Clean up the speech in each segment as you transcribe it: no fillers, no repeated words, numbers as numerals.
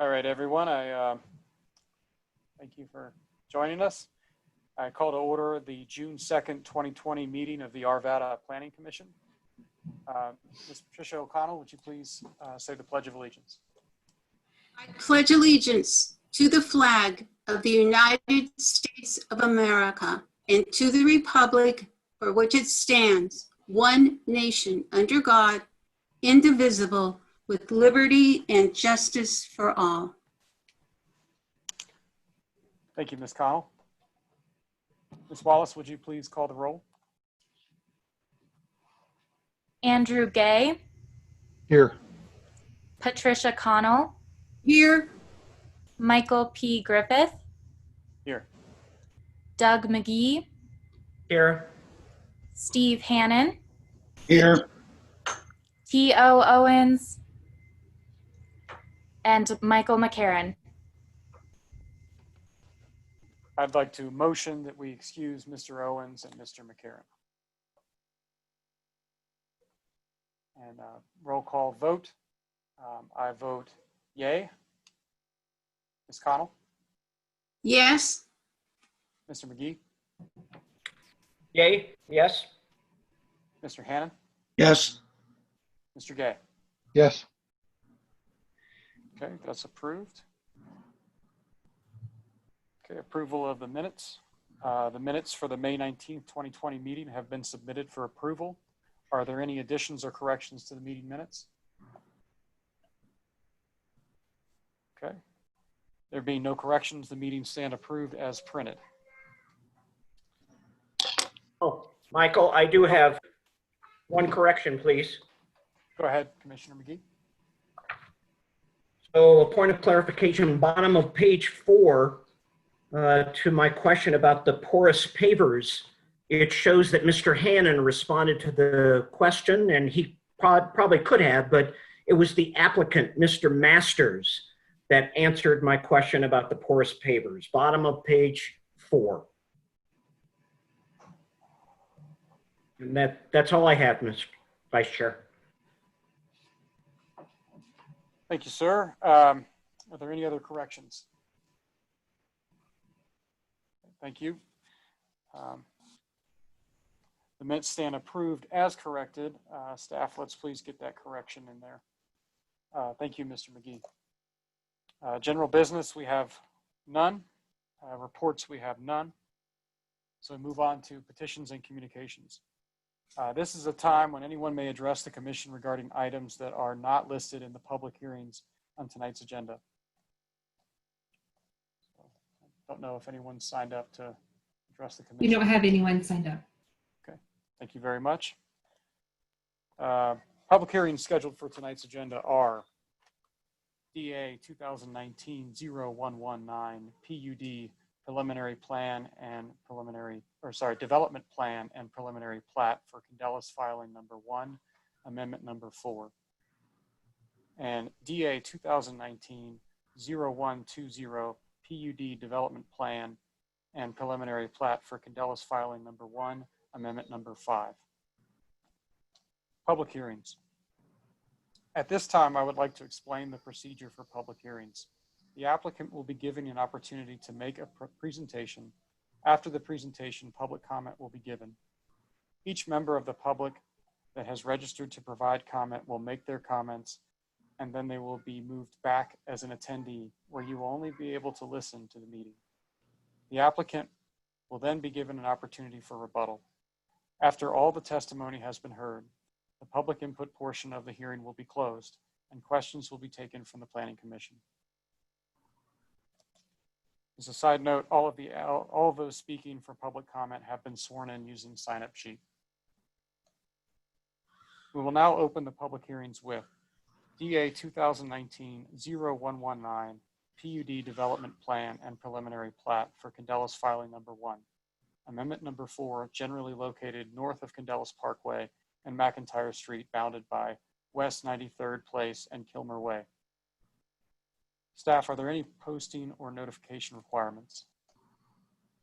All right, everyone. I thank you for joining us. I call to order the June 2nd, 2020 meeting of the Arvada Planning Commission. Ms. Patricia O'Connell, would you please say the Pledge of Allegiance? I pledge allegiance to the flag of the United States of America and to the republic for which it stands, one nation, under God, indivisible, with liberty and justice for all. Thank you, Ms. Connell. Ms. Wallace, would you please call the roll? Andrew Gay. Here. Patricia Connell. Here. Michael P. Griffith. Here. Doug McGee. Here. Steve Hannon. Here. T.O. Owens. And Michael McCarran. I'd like to motion that we excuse Mr. Owens and Mr. McCarran. And roll call vote. I vote yay. Ms. Connell? Yes. Mr. McGee? Yay. Yes. Mr. Hannon? Yes. Mr. Gay? Yes. Okay, that's approved. Okay, approval of the minutes. The minutes for the May 19th, 2020 meeting have been submitted for approval. Are there any additions or corrections to the meeting minutes? Okay. There being no corrections, the meetings stand approved as printed. Oh, Michael, I do have one correction, please. Go ahead, Commissioner McGee. So a point of clarification, bottom of page 4, to my question about the porous pavers, it shows that Mr. Hannon responded to the question, and he probably could have, but it was the applicant, Mr. Masters, that answered my question about the porous pavers. Bottom of page 4. And that's all I have, Mr. Vice Chair. Thank you, sir. Are there any other corrections? Thank you. The minutes stand approved as corrected. Staff, let's please get that correction in there. Thank you, Mr. McGee. General business, we have none. Reports, we have none. So we move on to petitions and communications. This is a time when anyone may address the commission regarding items that are not listed in the public hearings on tonight's agenda. So, I don't know if anyone signed up to address the commission. We don't have anyone signed up. Okay, thank you very much. Public hearings scheduled for tonight's agenda are DA 2019-0119 PUD preliminary plan and development plan and preliminary plat for Candelas filing number 1, amendment number 4. And DA 2019-0120 PUD development plan and preliminary plat for Candelas filing number 1, amendment number 5. Public hearings. At this time, I would like to explain the procedure for public hearings. The applicant will be given an opportunity to make a presentation. After the presentation, public comment will be given. Each member of the public that has registered to provide comment will make their comments, and then they will be moved back as an attendee, where you will only be able to listen to the meeting. The applicant will then be given an opportunity for rebuttal. After all the testimony has been heard, the public input portion of the hearing will be closed, and questions will be taken from the Planning Commission. As a side note, all of those speaking for public comment have been sworn in using sign-up sheet. We will now open the public hearings with DA 2019-0119 PUD development plan and preliminary plat for Candelas filing number 1, amendment number 4, generally located north of Candelas Parkway and McIntyre Street, bounded by West 93rd Place and Kilmer Way. Staff, are there any posting or notification requirements?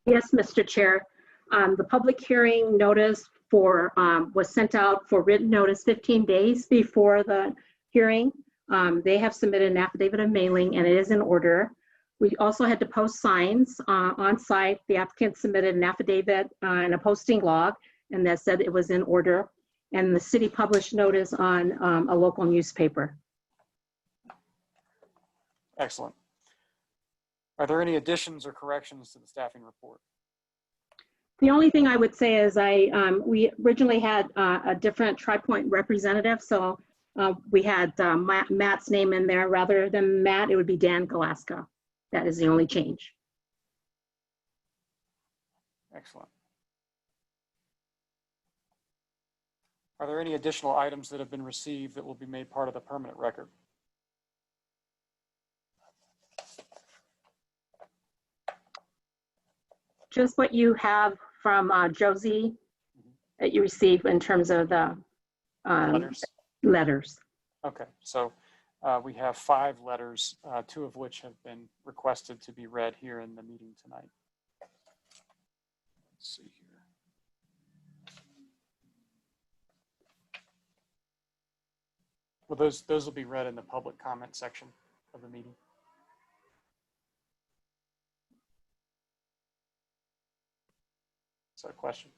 Yes, Mr. Chair. The public hearing notice was sent out for written notice 15 days before the hearing. They have submitted an affidavit of mailing and it is in order. We also had to post signs on site. The applicant submitted an affidavit and a posting log, and that said it was in order. And the city published notice on a local newspaper. Excellent. Are there any additions or corrections to the staffing report? The only thing I would say is we originally had a different Tri-Point representative, so we had Matt's name in there. Rather than Matt, it would be Dan Galaska. That is the only change. Excellent. Are there any additional items that have been received that will be made part of the permanent record? Just what you have from Josie that you received in terms of the letters. Okay, so we have 5 letters, 2 of which have been requested to be read here in the meeting tonight. Let's see here. Well, those will be read in the public comment section of the meeting. Is that a question?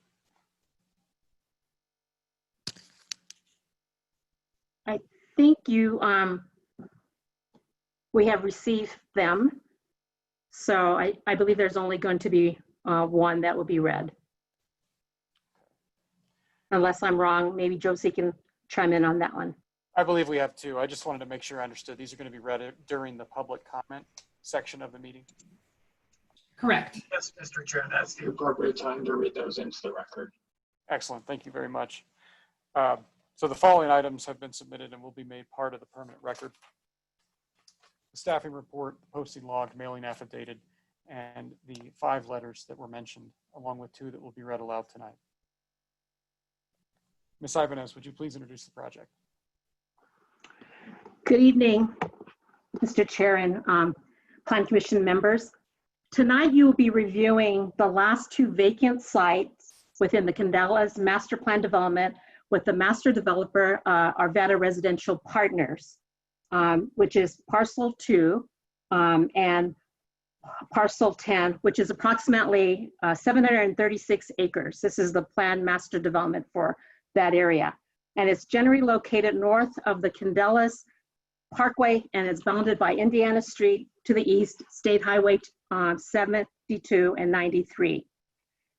I think we have received them. So I believe there's only going to be one that will be read. Unless I'm wrong, maybe Josie can chime in on that one. I believe we have 2. I just wanted to make sure I understood. These are going to be read during the public comment section of the meeting. Correct. Yes, Mr. Chair, that's the appropriate time to read those into the record. Excellent. Thank you very much. So the following items have been submitted and will be made part of the permanent record. The staffing report, the posting log, mailing affidavit, and the 5 letters that were mentioned, along with 2 that will be read aloud tonight. Ms. Ibanez, would you please introduce the project? Good evening, Mr. Chair and Plan Commission members. Tonight you will be reviewing the last 2 vacant sites within the Candelas Master Plan Development with the master developer, Arvada Residential Partners, which is Parcel 2 and Parcel 10, which is approximately 736 acres. This is the planned master development for that area. And it's generally located north of the Candelas Parkway, and it's bounded by Indiana Street to the east, State Highway 72 and 93.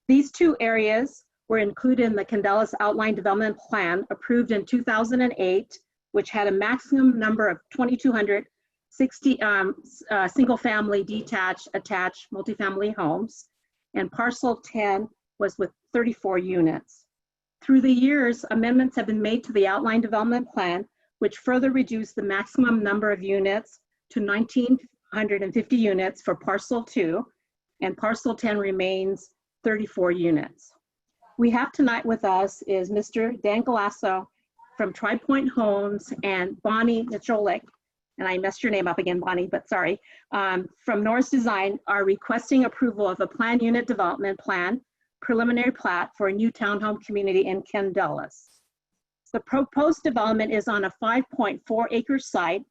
These 2 areas were included in the Candelas Outline Development Plan approved in 2008, which had a maximum number of 2,260 single-family detached, attached, multifamily homes, and Parcel 10 was with 34 units. Through the years, amendments have been made to the Outline Development Plan, which further reduced the maximum number of units to 1,950 units for Parcel 2, and Parcel 10 remains 34 units. We have tonight with us is Mr. Dan Galasso from Tri-Point Homes and Bonnie Nicholik, and I messed your name up again, Bonnie, but sorry, from Norris Design are requesting approval of a planned unit development plan, preliminary plat for a new townhome community in Candelas. The proposed development is on a 5.4 acre site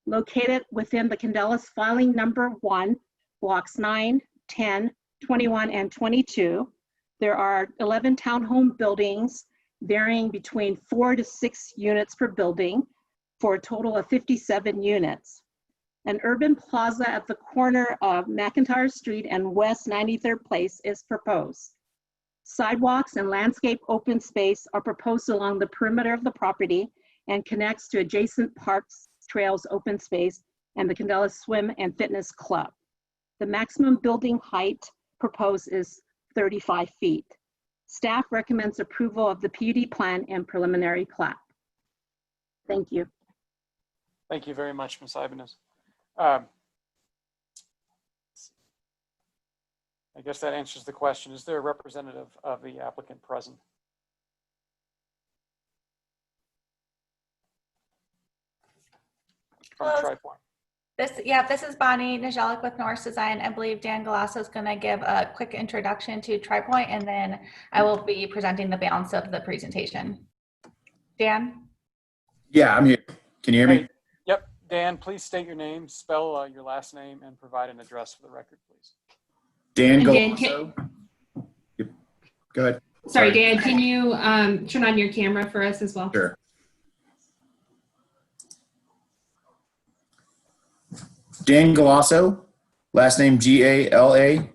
located within the Candelas filing number 1, blocks 9, 10, 21, and 22. There are 11 townhome buildings varying between 4 to 6 units per building for a total of 57 units. An urban plaza at the corner of McIntyre Street and West 93rd Place is proposed. Sidewalks and landscape open space are proposed along the perimeter of the property and connects to adjacent parks, trails, open space, and the Candelas Swim and Fitness Club. The maximum building height proposed is 35 feet. Staff recommends approval of the PUD plan and preliminary plat. Thank you. Thank you very much, Ms. Ibanez. I guess that answers the question. Is there a representative of the applicant present? From Hello. Tri-Point. This is Bonnie Nicholik with Norris Design. I believe Dan Galasso is going to give a quick introduction to Tri-Point, and then I will be presenting the balance of the presentation. Dan? Yeah, I'm here. Can you hear me? Yep. Dan, please state your name, spell your last name, and provide an address for the record, please. Dan And Dan, Galasso. Yep. Go ahead. sorry, Dan, can you turn on your camera for us as well? Sure. Dan Galasso, last name Galasso.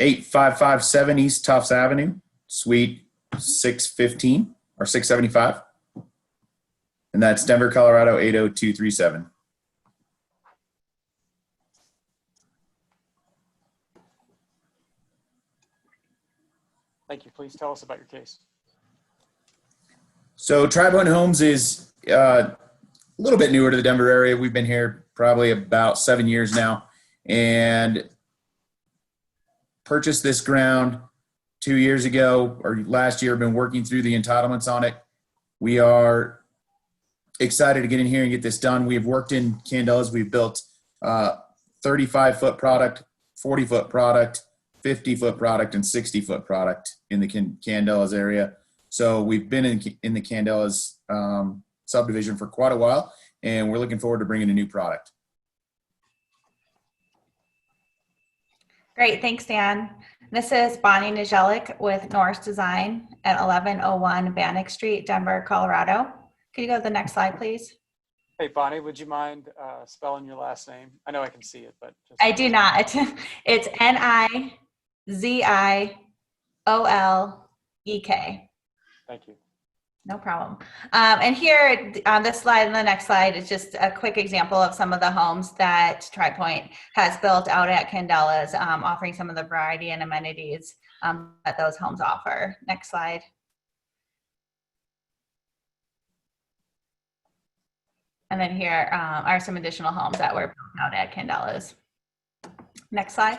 8557 East Tufts Avenue, Suite 615 or 675. And that's Denver, Colorado 80237. Thank you. Please tell us about your case. So Tri-Point Homes is a little bit newer to the Denver area. We've been here probably about 7 years now, and purchased this ground 2 years ago or last year. Been working through the entitlements on it. We are excited to get in here and get this done. We have worked in Candelas. We've built 35-foot product, 40-foot product, 50-foot product, and 60-foot product in the Candelas area. So we've been in the Candelas subdivision for quite a while, and we're looking forward to bringing a new product. Great, thanks, Dan. This is Bonnie Nijelik with Norris Design at 1101 Bannock Street, Denver, Colorado. Can you go to the next slide, please? Hey, Bonnie, would you mind spelling your last name? I know I can see it, but just... I do not. It's Niziolek. Thank you. No problem. And here on this slide and the next slide is just a quick example of some of the homes that Tri-Point has built out at Candelas, offering some of the variety and amenities that those homes offer. Next slide. And then here are some additional homes that were built out at Candelas. Next slide.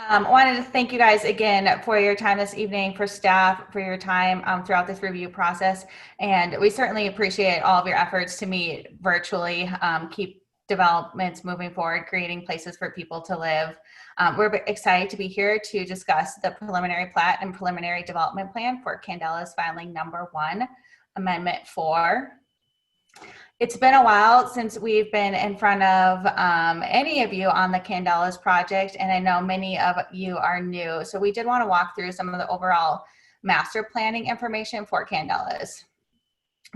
Wanted to thank you guys again for your time this evening, for staff, for your time throughout this review process. And we certainly appreciate all of your efforts to meet virtually, keep developments moving forward, creating places for people to live. We're excited to be here to discuss the preliminary plat and preliminary development plan for Candelas filing number 1, Amendment 4. It's been a while since we've been in front of any of you on the Candelas project, and I know many of you are new. So we did want to walk through some of the overall master planning information for Candelas.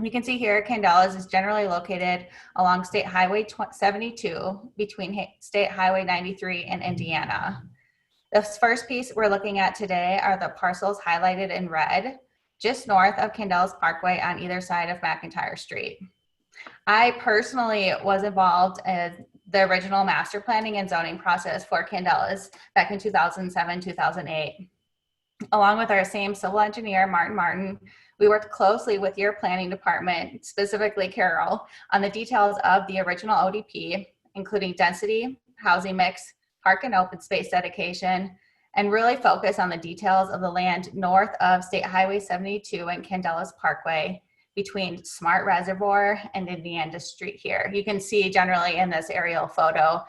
You can see here, Candelas is generally located along State Highway 72 between State Highway 93 and Indiana. The first piece we're looking at today are the parcels highlighted in red, just north of Candelas Parkway on either side of McIntyre Street. I personally was involved in the original master planning and zoning process for Candelas back in 2007, 2008. Along with our same civil engineer, Martin, we worked closely with your planning department, specifically Carol, on the details of the original ODP, including density, housing mix, park and open space dedication, and really focus on the details of the land north of State Highway 72 and Candelas Parkway, between Smart Reservoir and Indiana Street here. You can see generally in this aerial photo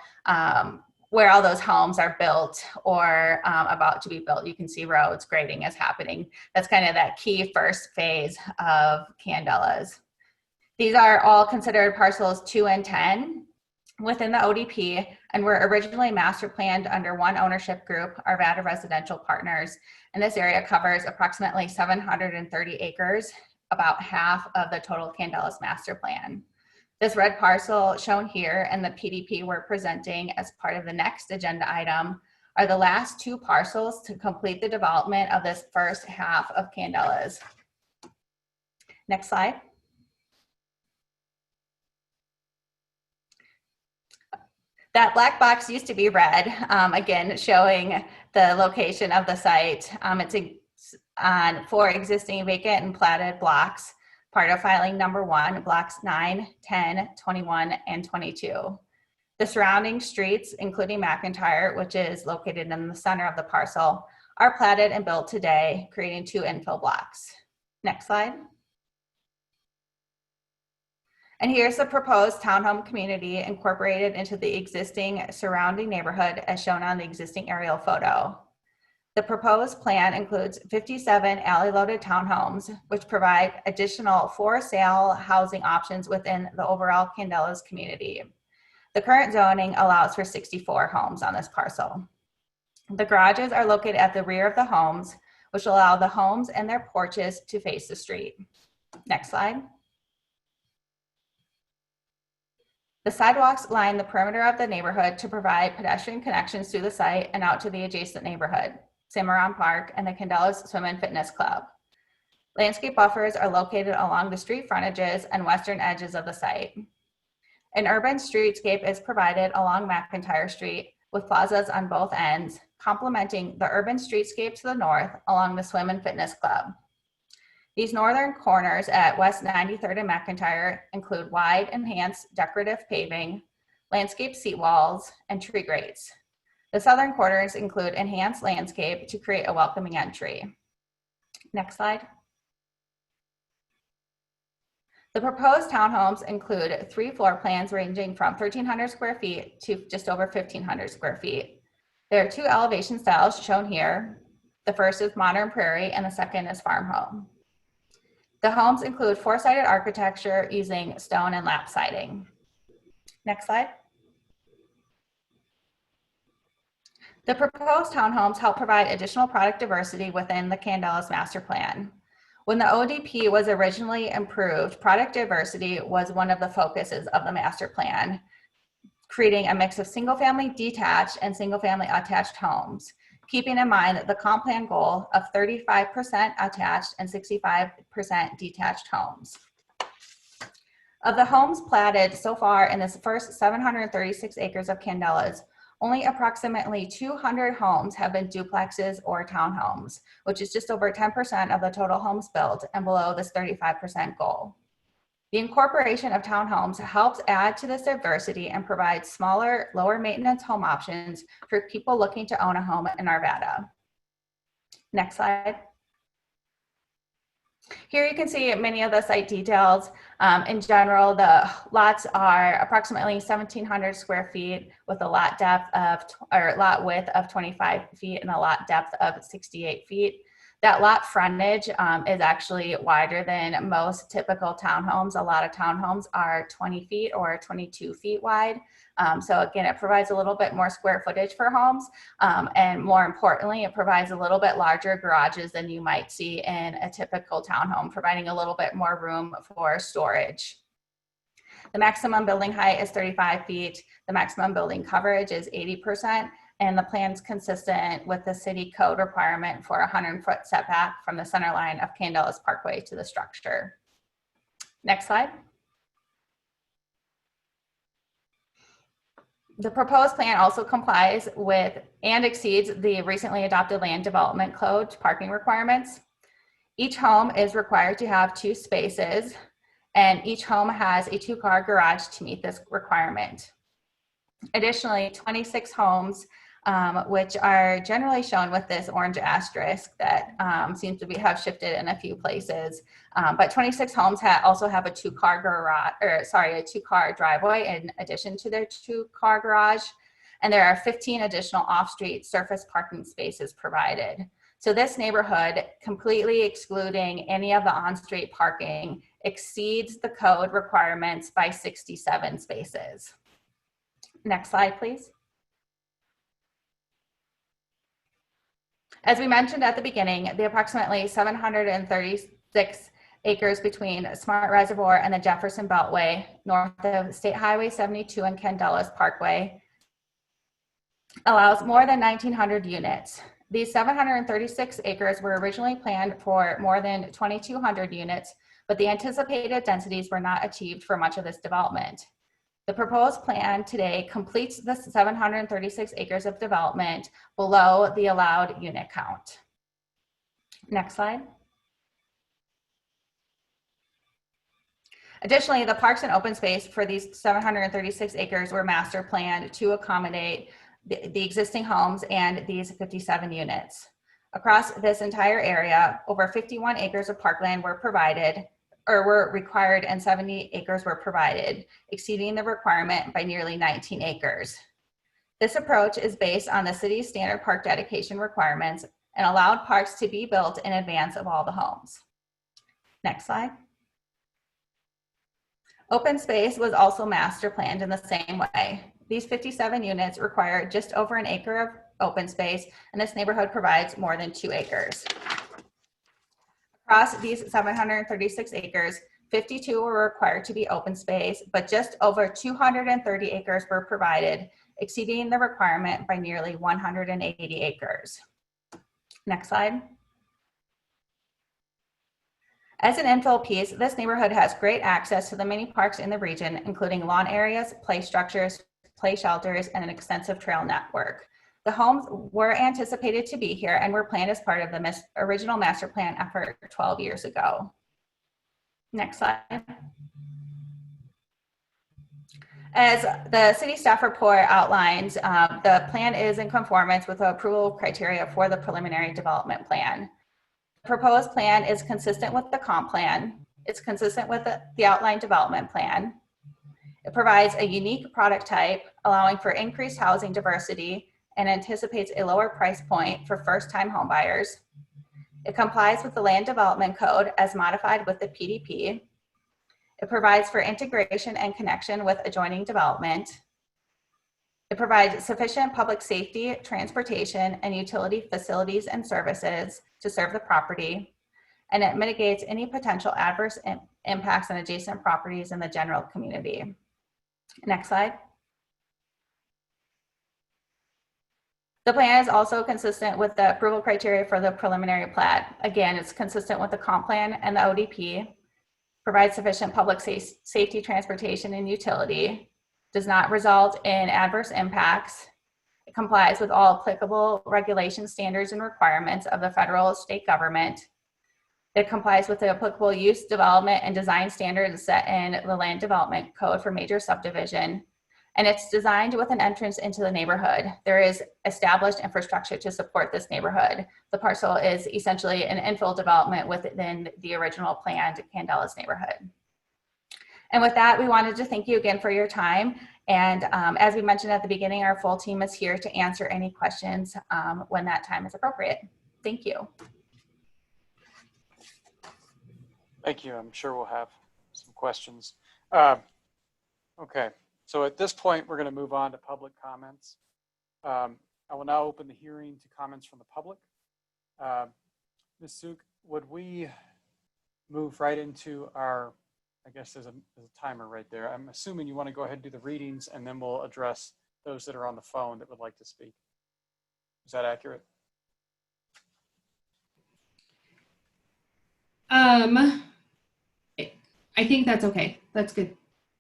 where all those homes are built or about to be built. You can see roads, grading is happening. That's kind of that key first phase of Candelas. These are all considered parcels 2 and 10 within the ODP, and were originally master planned under one ownership group, Arvada Residential Partners. And this area covers approximately 730 acres, about half of the total Candelas master plan. This red parcel shown here and the PDP we're presenting as part of the next agenda item are the last 2 parcels to complete the development of this first half of Candelas. Next slide. That black box used to be red, again, showing the location of the site. It's on 4 existing vacant and platted blocks, part of filing number 1, blocks 9, 10, 21, and 22. The surrounding streets, including McIntyre, which is located in the center of the parcel, are platted and built today, creating 2 infill blocks. Next slide. And here's the proposed townhome community incorporated into the existing surrounding neighborhood as shown on the existing aerial photo. The proposed plan includes 57 alley-loaded townhomes, which provide additional for-sale housing options within the overall Candelas community. The current zoning allows for 64 homes on this parcel. The garages are located at the rear of the homes, which allow the homes and their porches to face the street. Next slide. The sidewalks line the perimeter of the neighborhood to provide pedestrian connections to the site and out to the adjacent neighborhood, Cimarron Park and the Candelas Swim and Fitness Club. Landscape buffers are located along the street frontages and western edges of the site. An urban streetscape is provided along McIntyre Street with plazas on both ends, complementing the urban streetscape to the north along the Swim and Fitness Club. These northern corners at West 93rd and McIntyre include wide enhanced decorative paving, landscape seat walls, and tree grates. The southern corners include enhanced landscape to create a welcoming entry. Next slide. The proposed townhomes include 3 floor plans ranging from 1,300 square feet to just over 1,500 square feet. There are 2 elevation styles shown here. The first is modern prairie and the second is farm home. The homes include 4-sided architecture using stone and lap siding. Next slide. The proposed townhomes help provide additional product diversity within the Candelas master plan. When the ODP was originally improved, product diversity was one of the focuses of the master plan, creating a mix of single-family detached and single-family attached homes, keeping in mind the comp plan goal of 35% attached and 65% detached homes. Of the homes platted so far in this first 736 acres of Candelas, only approximately 200 homes have been duplexes or townhomes, which is just over 10% of the total homes built and below this 35% goal. The incorporation of townhomes helps add to this diversity and provides smaller, lower maintenance home options for people looking to own a home in Arvada. Next slide. Here you can see many of the site details. In general, the lots are approximately 1,700 square feet with a lot width of 25 feet and a lot depth of 68 feet. That lot frontage is actually wider than most typical townhomes. A lot of townhomes are 20 feet or 22 feet wide. So again, it provides a little bit more square footage for homes. And more importantly, it provides a little bit larger garages than you might see in a typical townhome, providing a little bit more room for storage. The maximum building height is 35 feet. The maximum building coverage is 80%. And the plan's consistent with the city code requirement for a 100-foot setback from the center line of Candelas Parkway to the structure. Next slide. The proposed plan also complies with and exceeds the recently adopted land development code parking requirements. Each home is required to have 2 spaces, and each home has a 2-car garage to meet this requirement. Additionally, 26 homes which are generally shown with this orange asterisk that seems to have shifted in a few places. But 26 homes also have a 2-car garage, a 2-car driveway in addition to their 2-car garage. And there are 15 additional off-street surface parking spaces provided. So this neighborhood, completely excluding any of the on-street parking, exceeds the code requirements by 67 spaces. Next slide, please. As we mentioned at the beginning, the approximately 736 acres between Smart Reservoir and the Jefferson Beltway, north of State Highway 72 and Candelas Parkway, allows more than 1,900 units. These 736 acres were originally planned for more than 2,200 units, but the anticipated densities were not achieved for much of this development. The proposed plan today completes the 736 acres of development below the allowed unit count. Next slide. Additionally, the parks and open space for these 736 acres were master planned to accommodate the existing homes and these 57 units. Across this entire area, over 51 acres of parkland were provided or were required and 70 acres were provided, exceeding the requirement by nearly 19 acres. This approach is based on the city's standard park dedication requirements and allowed parks to be built in advance of all the homes. Next slide. Open space was also master planned in the same way. These 57 units require just over an acre of open space, and this neighborhood provides more than 2 acres. Across these 736 acres, 52 were required to be open space, but just over 230 acres were provided, exceeding the requirement by nearly 180 acres. Next slide. As an infill piece, this neighborhood has great access to the many parks in the region, including lawn areas, play structures, play shelters, and an extensive trail network. The homes were anticipated to be here and were planned as part of the original master plan effort 12 years ago. Next slide. As the city staff report outlines, the plan is in conformance with the approval criteria for the preliminary development plan. The proposed plan is consistent with the comp plan. It's consistent with the outline development plan. It provides a unique product type, allowing for increased housing diversity, and anticipates a lower price point for first-time homebuyers. It complies with the Land Development Code as modified with the PDP. It provides for integration and connection with adjoining development. It provides sufficient public safety, transportation, and utility facilities and services to serve the property. And it mitigates any potential adverse impacts on adjacent properties in the general community. Next slide. The plan is also consistent with the approval criteria for the preliminary plat. Again, it's consistent with the comp plan and the ODP, provides sufficient public safety, transportation, and utility, does not result in adverse impacts. It complies with all applicable regulations, standards, and requirements of the federal state government. It complies with the applicable use, development, and design standards set in the Land Development Code for major subdivision. And it's designed with an entrance into the neighborhood. There is established infrastructure to support this neighborhood. The parcel is essentially an infill development within the original planned Candelas neighborhood. And with that, we wanted to thank you again for your time. And as we mentioned at the beginning, our full team is here to answer any questions when that time is appropriate. Thank you. Thank you. I'm sure we'll have some questions. Okay. So at this point, we're going to move on to public comments. I will now open the hearing to comments from the public. Ms. Suk, would we move right into our, I guess there's a timer right there. I'm assuming you want to go ahead and do the readings, and then we'll address those that are on the phone that would like to speak. Is that accurate? I think that's okay. That's good.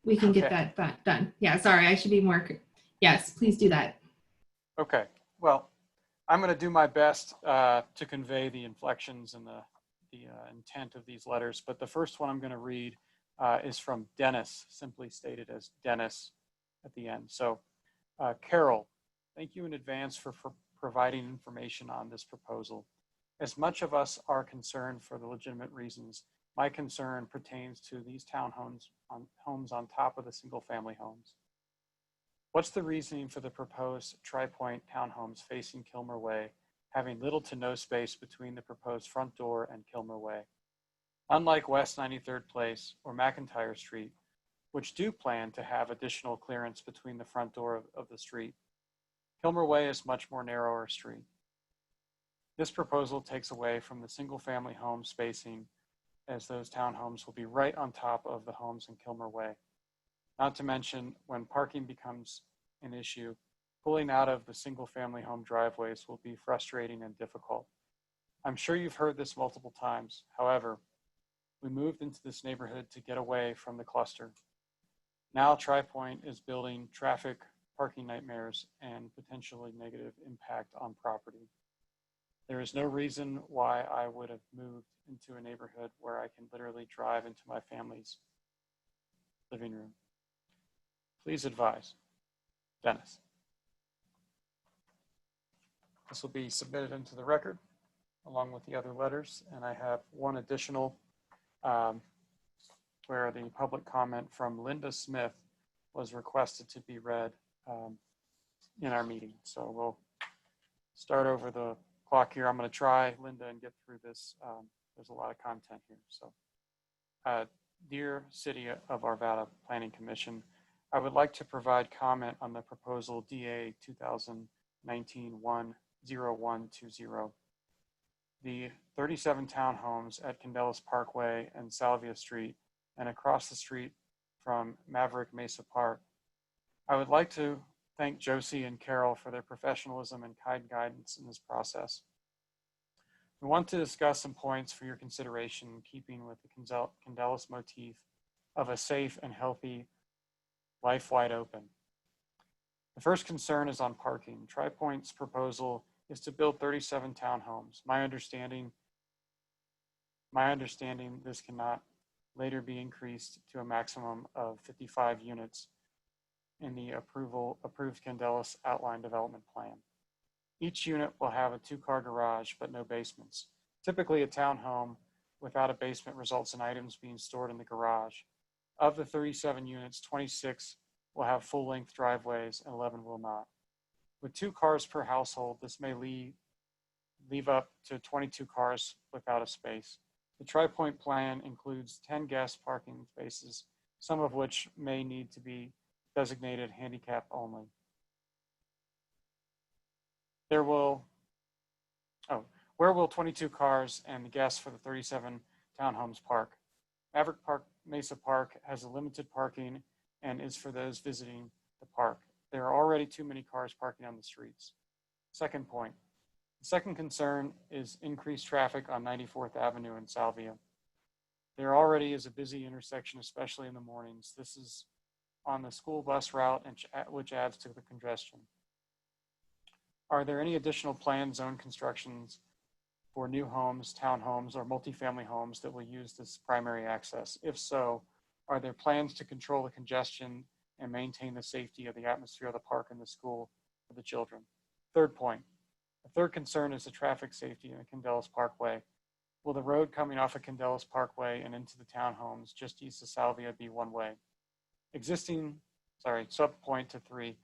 We can get that done. Yeah, sorry, I should be more, yes, please do that. Okay, well, I'm going to do my best to convey the inflections and the intent of these letters, but the first one I'm going to read is from Dennis, simply stated as Dennis at the end. So, Carol, thank you in advance for providing information on this proposal. As much of us are concerned for the legitimate reasons, my concern pertains to these townhomes homes on top of the single-family homes. What's the reasoning for the proposed tri-point townhomes facing Kilmer Way, having little to no space between the proposed front door and Kilmer Way? Unlike West 93rd Place or McIntyre Street, which do plan to have additional clearance between the front door of the street, Kilmer Way is much more narrower street. This proposal takes away from the single-family home spacing, as those townhomes will be right on top of the homes in Kilmer Way. Not to mention, when parking becomes an issue, pulling out of the single-family home driveways will be frustrating and difficult. I'm sure you've heard this multiple times. However, we moved into this neighborhood to get away from the cluster. Now Tri-Point is building traffic, parking nightmares, and potentially negative impact on property. There is no reason why I would have moved into a neighborhood where I can literally drive into my family's living room. Please advise. Dennis. This will be submitted into the record along with the other letters, and I have one additional where the public comment from Linda Smith was requested to be read in our meeting. So we'll start over the clock here. I'm going to try, Linda, and get through this. There's a lot of content here. So, dear City of Arvada Planning Commission, I would like to provide comment on the proposal DA 2019-10120. The 37 townhomes at Candelas Parkway and Salvia Street and across the street from Maverick Mesa Park. I would like to thank Josie and Carol for their professionalism and kind guidance in this process. We want to discuss some points for your consideration in keeping with the Candelas motif of a safe and healthy life wide open. The first concern is on parking. TriPoint's proposal is to build 37 townhomes. My understanding this cannot later be increased to a maximum of 55 units in the approved Candelas outline development plan. Each unit will have a 2-car garage, but no basements. Typically, a townhome without a basement results in items being stored in the garage. Of the 37 units, 26 will have full-length driveways and 11 will not. With 2 cars per household, this may leave up to 22 cars without a space. The TriPoint plan includes 10 guest parking spaces, some of which may need to be designated handicap only. Where will 22 cars and the guests for the 37 townhomes park? Maverick Mesa Park has a limited parking and is for those visiting the park. There are already too many cars parking on the streets. Second point. The second concern is increased traffic on 94th Avenue in Salvia. There already is a busy intersection, especially in the mornings. This is on the school bus route, which adds to the congestion. Are there any additional planned zone constructions for new homes, townhomes, or multifamily homes that will use this primary access? If so, are there plans to control the congestion and maintain the safety of the atmosphere of the park and the school for the children? Third point. The third concern is the traffic safety in the Candelas Parkway. Will the road coming off of Candelas Parkway and into the townhomes just east of Salvia be one way? Subpoint to 3.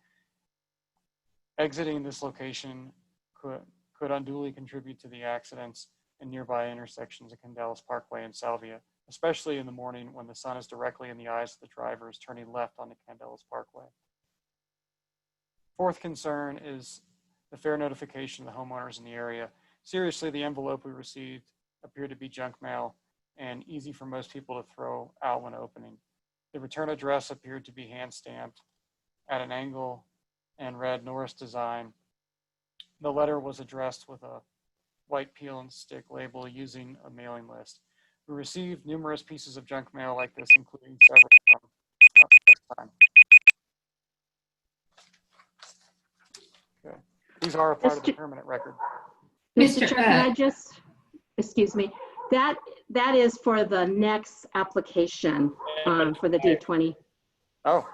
Exiting this location could unduly contribute to the accidents in nearby intersections of Candelas Parkway and Salvia, especially in the morning when the sun is directly in the eyes of the drivers turning left onto Candelas Parkway. Fourth concern is the fair notification of the homeowners in the area. Seriously, the envelope we received appeared to be junk mail and easy for most people to throw out when opening. The return address appeared to be hand-stamped at an angle and read Norris Design. The letter was addressed with a white peel and stick label using a mailing list. We received numerous pieces of junk mail like this, including several from this time. Okay. These are a part of the permanent record. Mr. Chair, can I just, excuse me, that is for the next application for the D20. Oh.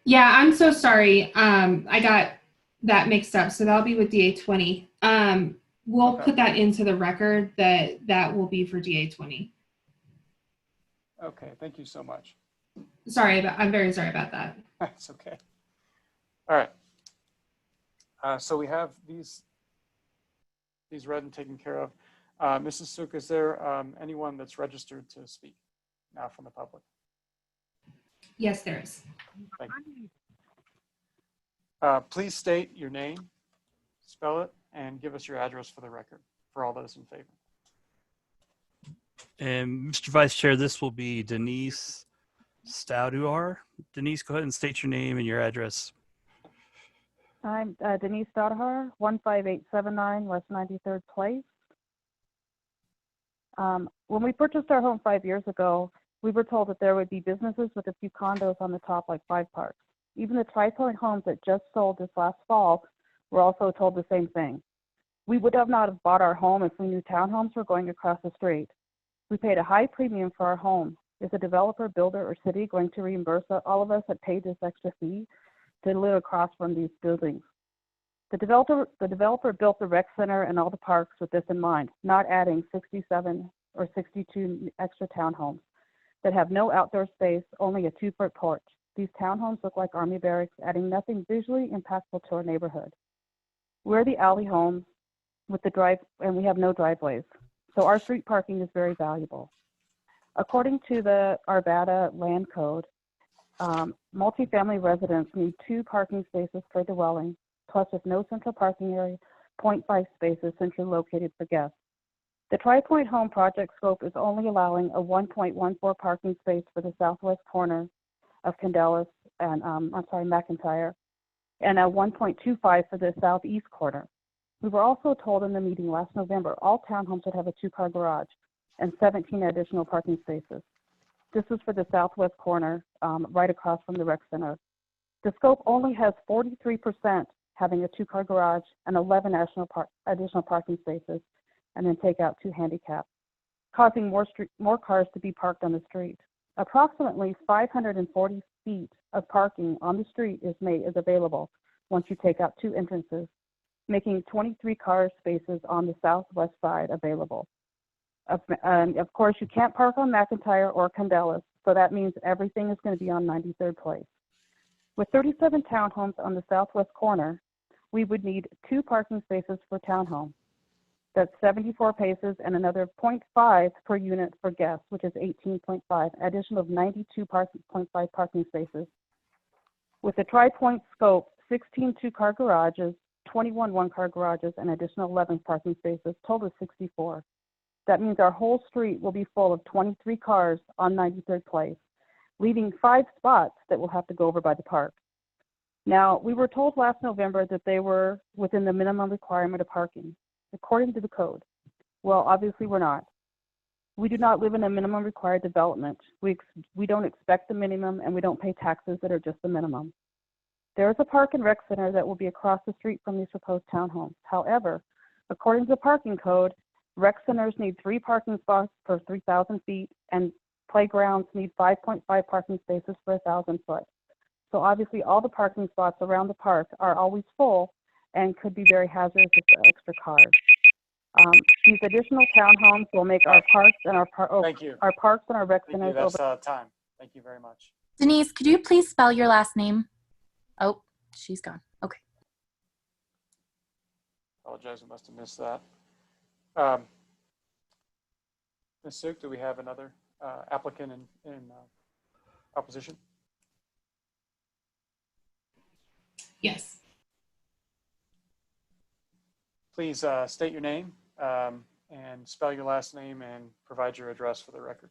Yeah, I'm so sorry. I got that mixed up. So that'll be with DA20. We'll put that into the record that will be for DA20. Okay, thank you so much. I'm very sorry about that. That's okay. All right. So we have these read and taken care of. Mrs. Suk, is there anyone that's registered to speak now from the public? Yes, there is. Thank you. Please state your name, spell it, and give us your address for the record for all those in favor. And Mr. Vice Chair, this will be Denise Stauduar. Denise, go ahead and state your name and your address. I'm Denise Stauduar, 15879 West 93rd Place. When we purchased our home 5 years ago, we were told that there would be businesses with a few condos on the top, like 5 parks. Even the TriPoint homes that just sold this last fall were also told the same thing. We would have not have bought our home if we knew townhomes were going across the street. We paid a high premium for our home. Is a developer, builder, or city going to reimburse all of us that paid this extra fee to live across from these buildings? The developer built the rec center and all the parks with this in mind, not adding 67 or 62 extra townhomes that have no outdoor space, only a 2-foot porch. These townhomes look like army barracks, adding nothing visually impactful to our neighborhood. We're the alley homes with the drive, and we have no driveways. So our street parking is very valuable. According to the Arvada land code, multifamily residents need 2 parking spaces per dwelling, plus with no central parking area, 0.5 spaces centrally located for guests. The Tri-Point Home project scope is only allowing a 1.14 parking space for the southwest corner of Candelas and, McIntyre, and a 1.25 for the southeast corner. We were also told in the meeting last November, all townhomes would have a 2-car garage and 17 additional parking spaces. This is for the southwest corner, right across from the rec center. The scope only has 43% having a 2-car garage and 11 additional parking spaces, and then take out 2 handicaps, causing more cars to be parked on the street. Approximately 540 feet of parking on the street is available once you take out 2 entrances, making 23 car spaces on the southwest side available. Of course, you can't park on McIntyre or Candelas, so that means everything is going to be on 93rd Place. With 37 townhomes on the southwest corner, we would need 2 parking spaces per townhome. That's 74 paces and another 0.5 per unit for guests, which is 18.5, addition of 92.5 parking spaces. With the Tri-Point scope, 16 2-car garages, 21 1-car garages, and additional 11 parking spaces, total 64. That means our whole street will be full of 23 cars on 93rd Place, leaving 5 spots that will have to go over by the park. Now, we were told last November that they were within the minimum requirement of parking, according to the code. Well, obviously we're not. We do not live in a minimum required development. We don't expect the minimum, and we don't pay taxes that are just the minimum. There is a park and rec center that will be across the street from these proposed townhomes. However, according to the parking code, rec centers need 3 parking spots per 3,000 feet, and playgrounds need 5.5 parking spaces per 1,000 foot. So obviously all the parking spots around the park are always full and could be very hazardous for extra cars. These additional townhomes will make our parks and Thank you. our parks and our rec Thank you. centers That's time. Thank you very much. Denise, could you please spell your last name? Oh, she's gone. Okay. Apologize, I must have missed that. Ms. Suk, do we have another applicant in opposition? Yes. Please state your name and spell your last name and provide your address for the record.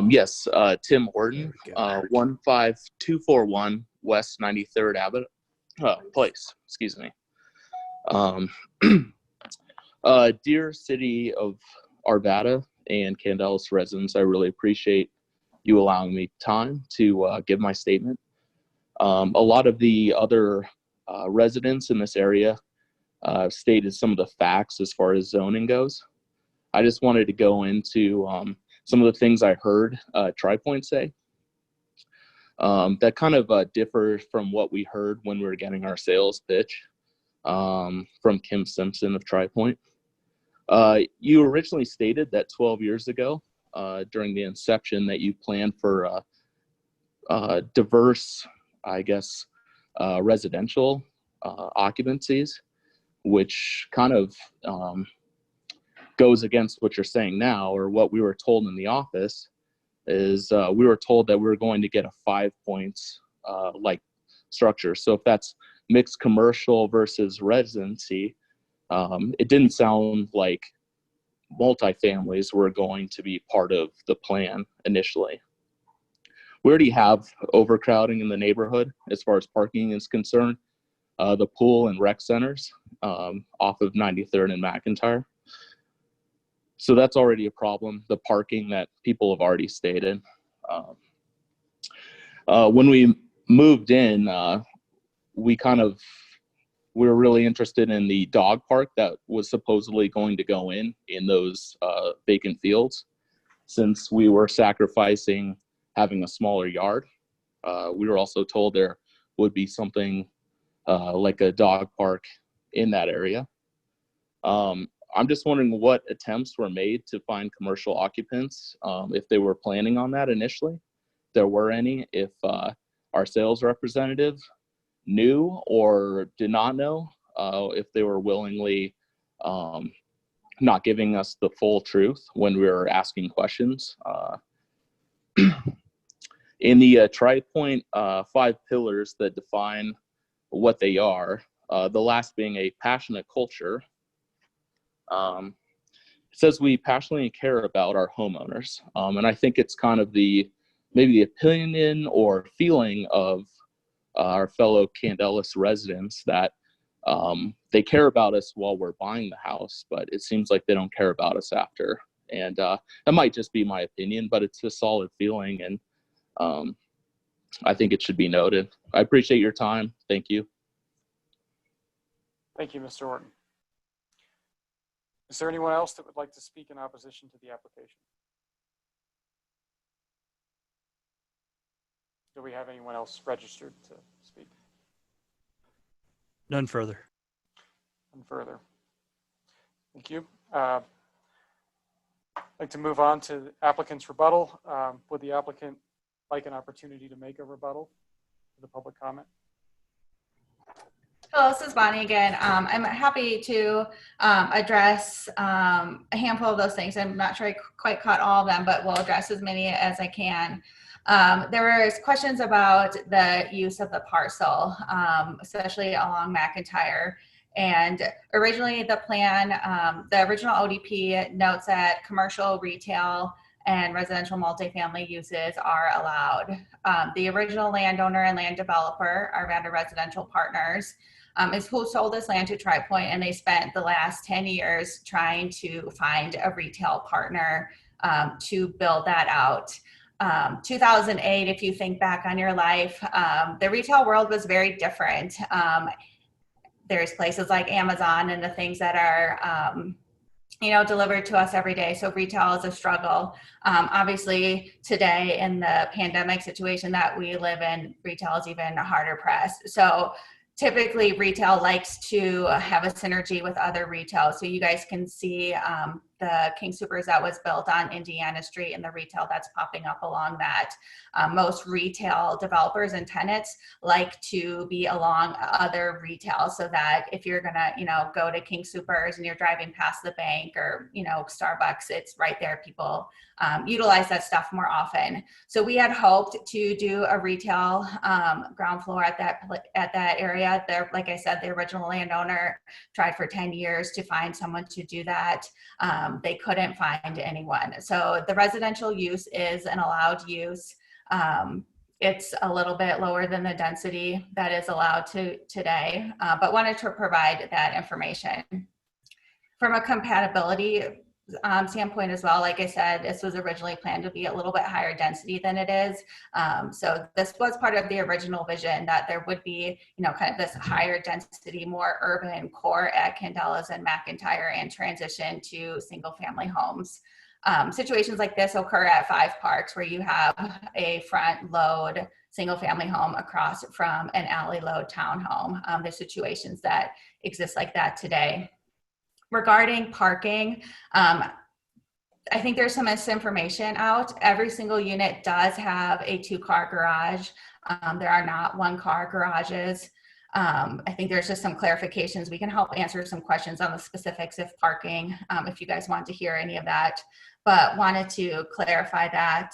Yes, Tim Horton, 15241 West 93rd Place, excuse me. Dear City of Arvada and Candelas residents, I really appreciate you allowing me time to give my statement. A lot of the other residents in this area stated some of the facts as far as zoning goes. I just wanted to go into some of the things I heard Tri-Point say that kind of differ from what we heard when we were getting our sales pitch from Kim Simpson of Tri-Point. You originally stated that 12 years ago during the inception that you planned for diverse, I guess, residential occupancies, which kind of goes against what you're saying now, or what we were told in the office is we were told that we were going to get a 5 points like structure. So if that's mixed commercial versus residency, it didn't sound like multifamilies were going to be part of the plan initially. We already have overcrowding in the neighborhood as far as parking is concerned. The pool and rec centers off of 93rd and McIntyre. So that's already a problem, the parking that people have already stated. When we moved in, we were really interested in the dog park that was supposedly going to go in those vacant fields. Since we were sacrificing having a smaller yard, we were also told there would be something like a dog park in that area. I'm just wondering what attempts were made to find commercial occupants, if they were planning on that initially, there were any, if our sales representative knew or did not know, if they were willingly not giving us the full truth when we were asking questions. In the Tri-Point 5 pillars that define what they are, the last being a passionate culture, it says we passionately care about our homeowners. And I think it's kind of maybe the opinion or feeling of our fellow Candelas residents that they care about us while we're buying the house, but it seems like they don't care about us after. And that might just be my opinion, but it's a solid feeling, and I think it should be noted. I appreciate your time. Thank you. Thank you, Mr. Orton. Is there anyone else that would like to speak in opposition to the application? Do we have anyone else registered to speak? None further. None further. Thank you. I'd like to move on to the applicant's rebuttal. Would the applicant like an opportunity to make a rebuttal to the public comment? Hello, this is Bonnie again. I'm happy to address a handful of those things. I'm not sure I quite caught all of them, but we'll address as many as I can. There was questions about the use of the parcel, especially along McIntyre. And originally the plan, the original ODP notes that commercial, retail, and residential multifamily uses are allowed. The original landowner and land developer, Arvada Residential Partners, is who sold this land to Tri-Point, and they spent the last 10 years trying to find a retail partner to build that out. 2008, if you think back on your life, the retail world was very different. There's places like Amazon and the things that are delivered to us every day. So retail is a struggle. Obviously today in the pandemic situation that we live in, retail is even harder pressed. So typically retail likes to have a synergy with other retail. So you guys can see the King Soopers that was built on Indiana Street and the retail that's popping up along that. Most retail developers and tenants like to be along other retail, so that if you're gonna, go to King Soopers and you're driving past the bank or, Starbucks, it's right there. People utilize that stuff more often. So we had hoped to do a retail ground floor at that area. There, like I said, the original landowner tried for 10 years to find someone to do that. They couldn't find anyone. So the residential use is an allowed use. It's a little bit lower than the density that is allowed today, but wanted to provide that information. From a compatibility standpoint as well, like I said, this was originally planned to be a little bit higher density than it is. So this was part of the original vision, that there would be, kind of this higher density, more urban core at Candelas and McIntyre, and transition to single family homes. Situations like this occur at 5 Parks, where you have a front load single family home across from an alley load townhome. There's situations that exist like that today. Regarding parking, I think there's some misinformation out. Every single unit does have a 2-car garage. There are not 1-car garages. I think there's just some clarifications. We can help answer some questions on the specifics of parking if you guys want to hear any of that, but wanted to clarify that.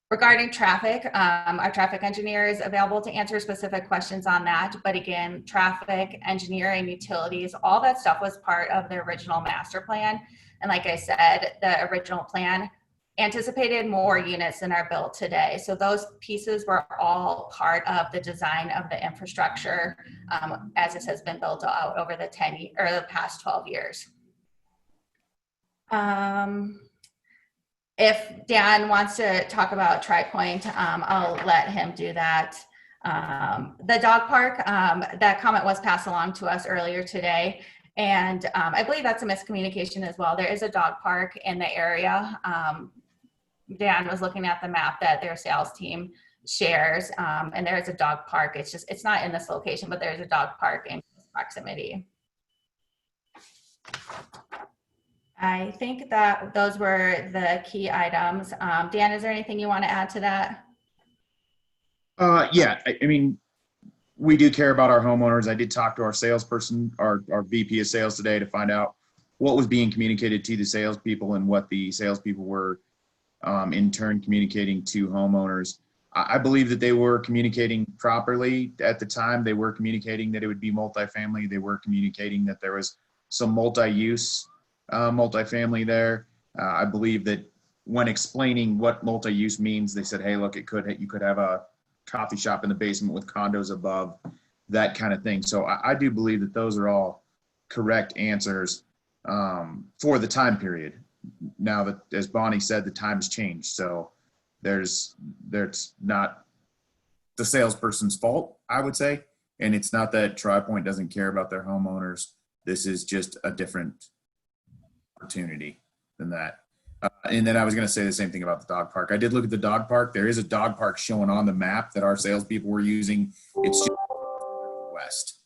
Regarding traffic, our traffic engineer is available to answer specific questions on that. But again, traffic, engineering, utilities, all that stuff was part of the original master plan. And like I said, the original plan anticipated more units than are built today. So those pieces were all part of the design of the infrastructure as this has been built out over the past 12 years. If Dan wants to talk about Tri-Point, I'll let him do that. The dog park, that comment was passed along to us earlier today. And I believe that's a miscommunication as well. There is a dog park in the area. Dan was looking at the map that their sales team shares, and there's a dog park. It's not in this location, but there's a dog park in proximity. I think that those were the key items. Dan, is there anything you want to add to that? Yeah, I mean, we do care about our homeowners. I did talk to our salesperson, our VP of sales today to find out what was being communicated to the salespeople and what the salespeople were in turn communicating to homeowners. I believe that they were communicating properly at the time. They were communicating that it would be multifamily. They were communicating that there was some multi-use multifamily there. I believe that when explaining what multi-use means, they said, hey, look, you could have a coffee shop in the basement with condos above, that kind of thing. So I do believe that those are all correct answers for the time period. Now that, as Bonnie said, the time's changed. So there's not the salesperson's fault, I would say. And it's not that Tri Point doesn't care about their homeowners. This is just a different opportunity than that. And then I was going to say the same thing about the dog park. I did look at the dog park. There is a dog park showing on the map that our salespeople were using. It's just west.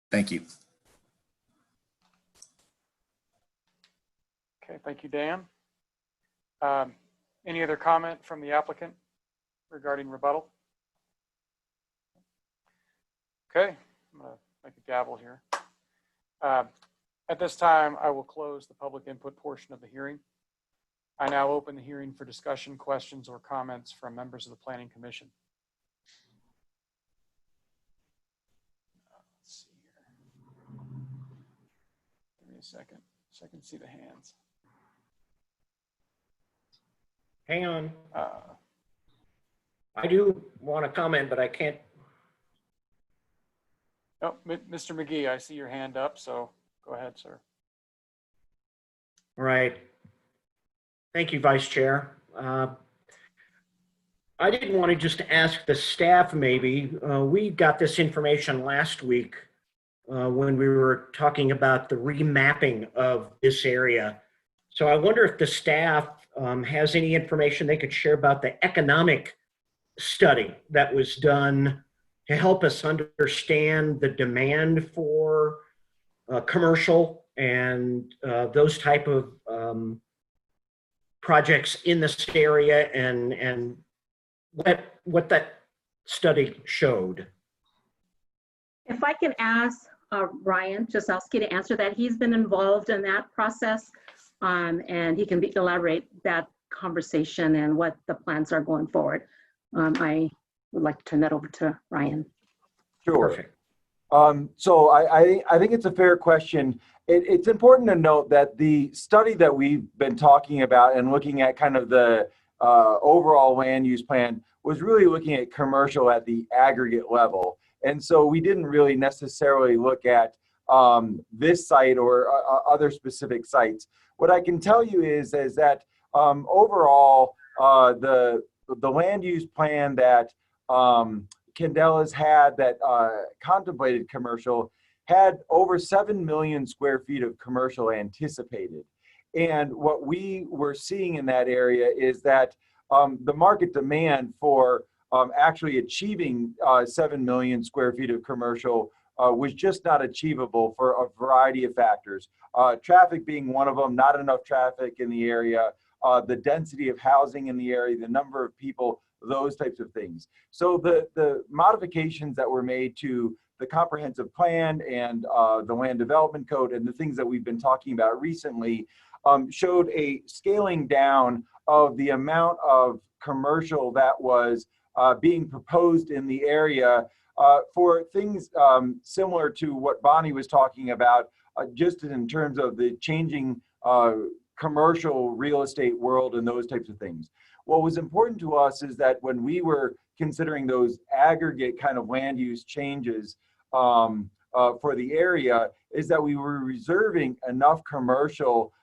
Thank you. Okay, thank you, Dan. Any other comment from the applicant regarding rebuttal? Okay, I'm going to make a gavel here. At this time, I will close the public input portion of the hearing. I now open the hearing for discussion, questions, or comments from members of the Planning Commission. Let's see here. Give me a second so I can see the hands. Hang on. I do want to comment, but I can't. Oh, Mr. McGee, I see your hand up, so go ahead, sir. Right. Thank you, Vice Chair. I did want to just ask the staff maybe. We got this information last week when we were talking about the remapping of this area. So I wonder if the staff has any information they could share about the economic study that was done to help us understand the demand for commercial and those type of projects in this area, and what that study showed. If I can ask Ryan Jasowski to answer that, he's been involved in that process, and he can elaborate that conversation and what the plans are going forward. I would like to turn that over to Ryan. Sure. Perfect. So I think it's a fair question. It's important to note that the study that we've been talking about and looking at kind of the overall land use plan was really looking at commercial at the aggregate level. And so we didn't really necessarily look at this site or other specific sites. What I can tell you is that overall, the land use plan that Candelas had that contemplated commercial had over 7 million square feet of commercial anticipated. And what we were seeing in that area is that the market demand for actually achieving 7 million square feet of commercial was just not achievable for a variety of factors. Traffic being one of them, not enough traffic in the area, the density of housing in the area, the number of people, those types of things. So the modifications that were made to the comprehensive plan and the land development code and the things that we've been talking about recently showed a scaling down of the amount of commercial that was being proposed in the area for things similar to what Bonnie was talking about, just in terms of the changing commercial real estate world and those types of things. What was important to us is that when we were considering those aggregate kind of land use changes for the area, is that we were reserving enough commercial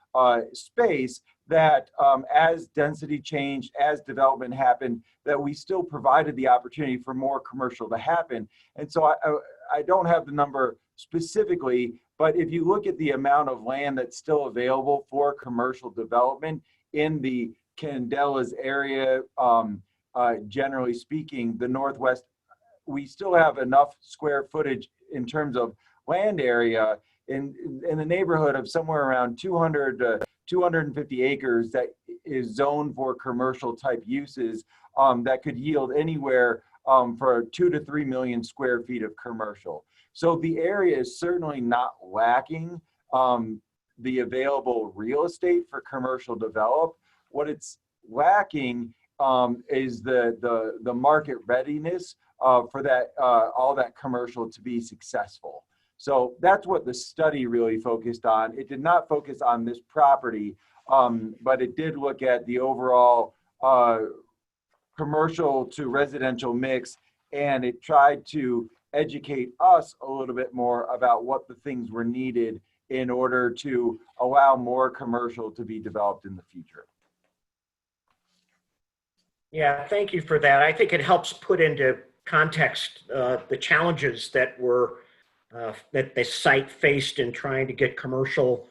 space that as density changed, as development happened, that we still provided the opportunity for more commercial to happen. And so I don't have the number specifically, but if you look at the amount of land that's still available for commercial development in the Candelas area, generally speaking, the Northwest, we still have enough square footage in terms of land area in the neighborhood of somewhere around 200 to 250 acres that is zoned for commercial type uses that could yield anywhere for 2 to 3 million square feet of commercial. So the area is certainly not lacking the available real estate for commercial develop. What it's lacking is the market readiness for that all that commercial to be successful. So that's what the study really focused on. It did not focus on this property, but it did look at the overall commercial to residential mix, and it tried to educate us a little bit more about what the things were needed in order to allow more commercial to be developed in the future. Yeah, thank you for that. I think it helps put into context the challenges that were that the site faced in trying to get commercial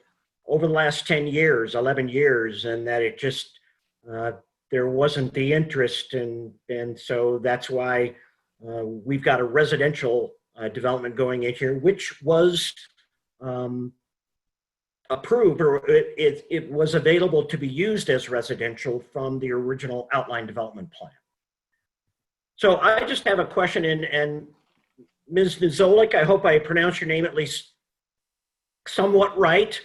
over the last 10 years, 11 years, and that it just there wasn't the interest, and so that's why we've got a residential development going in here, which was approved, or it was available to be used as residential from the original outline development plan. So I just have a question, and Ms. Nizolik, I hope I pronounced your name at least somewhat right.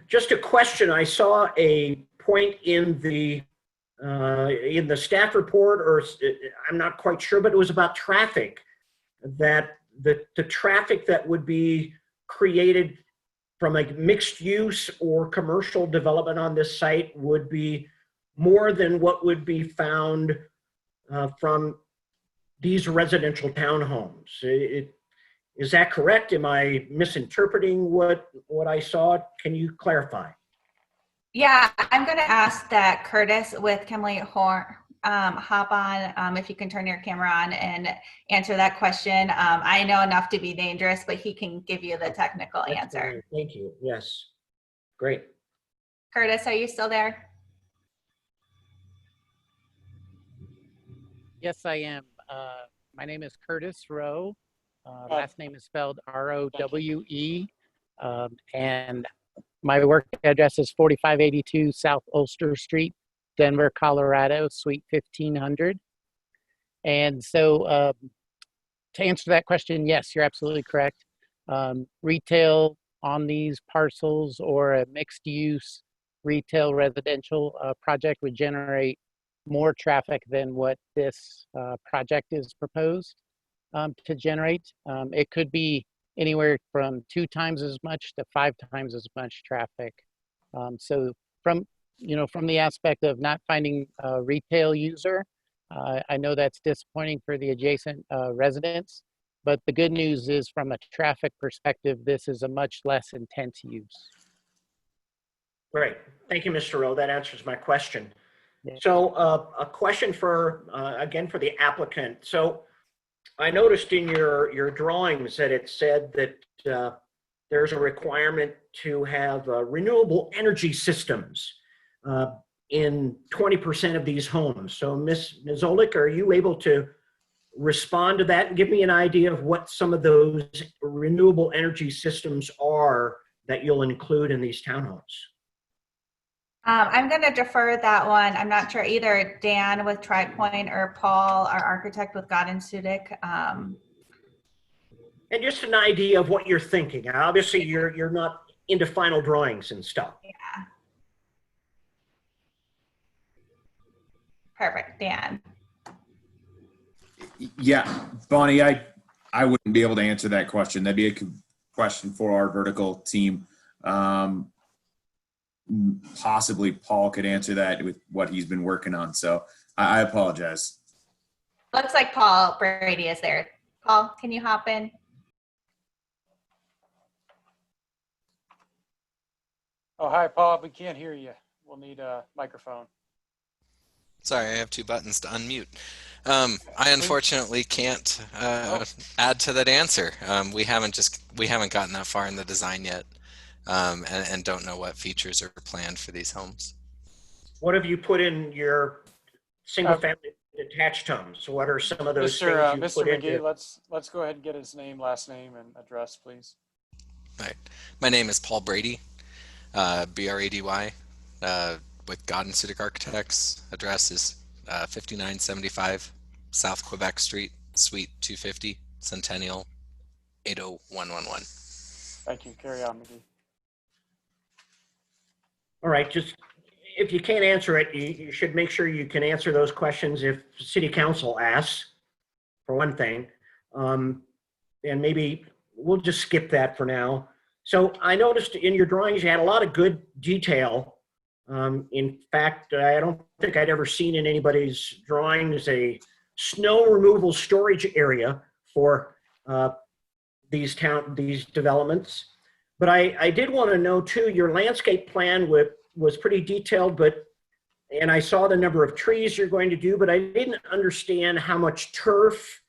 Just a question. I saw a point in the staff report, or I'm not quite sure, but it was about traffic, that the traffic that would be created from a mixed use or commercial development on this site would be more than what would be found from these residential townhomes. Is that correct? Am I misinterpreting what I saw? Can you clarify? Yeah, I'm going to ask that Curtis with Kimley Horn hop on, if you can turn your camera on and answer that question. I know enough to be dangerous, but he can give you the technical answer. Thank you. Yes. Great. Curtis, are you still there? Yes, I am. My name is Curtis Rowe. Last name is spelled R-O-W-E. And my work address is 4582 South Ulster Street, Denver, Colorado, Suite 1500. And so to answer that question, yes, you're absolutely correct. Retail on these parcels or a mixed use retail residential project would generate more traffic than what this project is proposed to generate. It could be anywhere from 2 times as much to 5 times as much traffic. So from the aspect of not finding a retail user, I know that's disappointing for the adjacent residents, but the good news is from a traffic perspective, this is a much less intense use. Great. Thank you, Mr. Rowe. That answers my question. Yeah. So a question for, again, for the applicant. So I noticed in your drawings that it said that there's a requirement to have renewable energy systems in 20% of these homes. So Ms. Nizolik, are you able to respond to that and give me an idea of what some of those renewable energy systems are that you'll include in these townhomes? I'm going to defer that one. I'm not sure either Dan with TriPoint or Paul, our architect with God and Sudik. And just an idea of what you're thinking. Obviously, you're not into final drawings and stuff. Yeah. Perfect, Dan. Yeah, Bonnie, I wouldn't be able to answer that question. That'd be a question for our vertical team. Possibly Paul could answer that with what he's been working on. So I apologize. Looks like Paul Brady is there. Paul, can you hop in? Oh, hi, Paul. We can't hear you. We'll need a microphone. Sorry, I have 2 buttons to unmute. I unfortunately can't add to that answer. We haven't gotten that far in the design yet, and don't know what features are planned for these homes. What have you put in your single-family detached homes? What are some of those things you Mr. put McGee, into? let's go ahead and get his name, last name, and address, please. Right. My name is Paul Brady, B-R-A-D-Y, with God and Sudik Architects. Address is 5975 South Quebec Street, Suite 250, Centennial 80111. Thank you. Carry on, McGee. All right, just if you can't answer it, you should make sure you can answer those questions if city council asks, for one thing. And maybe we'll just skip that for now. So I noticed in your drawings, you had a lot of good detail. In fact, I don't think I'd ever seen in anybody's drawings a snow removal storage area for these developments. But I did want to know too, your landscape plan was pretty detailed, and I saw the number of trees you're going to do, but I didn't understand how much turf,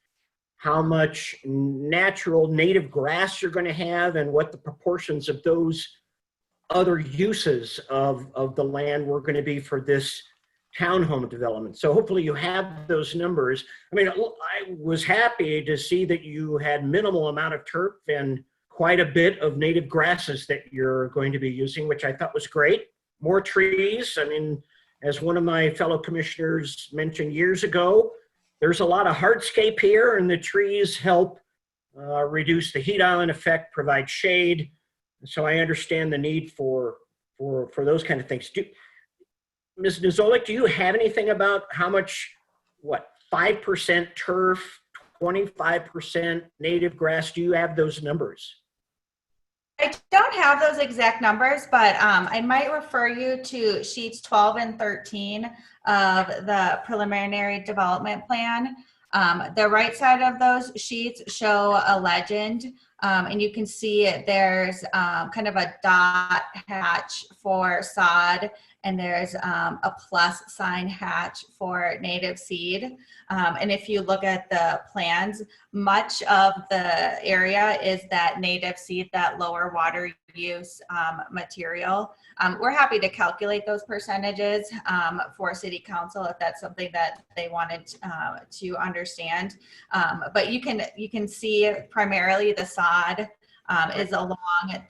how much natural native grass you're going to have, and what the proportions of those other uses of the land were going to be for this townhome development. So hopefully you have those numbers. I mean, I was happy to see that you had minimal amount of turf and quite a bit of native grasses that you're going to be using, which I thought was great. More trees. I mean, as one of my fellow commissioners mentioned years ago, there's a lot of hardscape here, and the trees help reduce the heat island effect, provide shade. So I understand the need for those kind of things. Ms. Nizolik, do you have anything about how much, 5% turf, 25% native grass? Do you have those numbers? I don't have those exact numbers, but I might refer you to sheets 12 and 13 of the preliminary development plan. The right side of those sheets show a legend, and you can see there's kind of a dot hatch for sod, and there's a plus sign hatch for native seed. And if you look at the plans, much of the area is that native seed, that lower water use material. We're happy to calculate those percentages for City Council if that's something that they wanted to understand. But you can see primarily the sod is along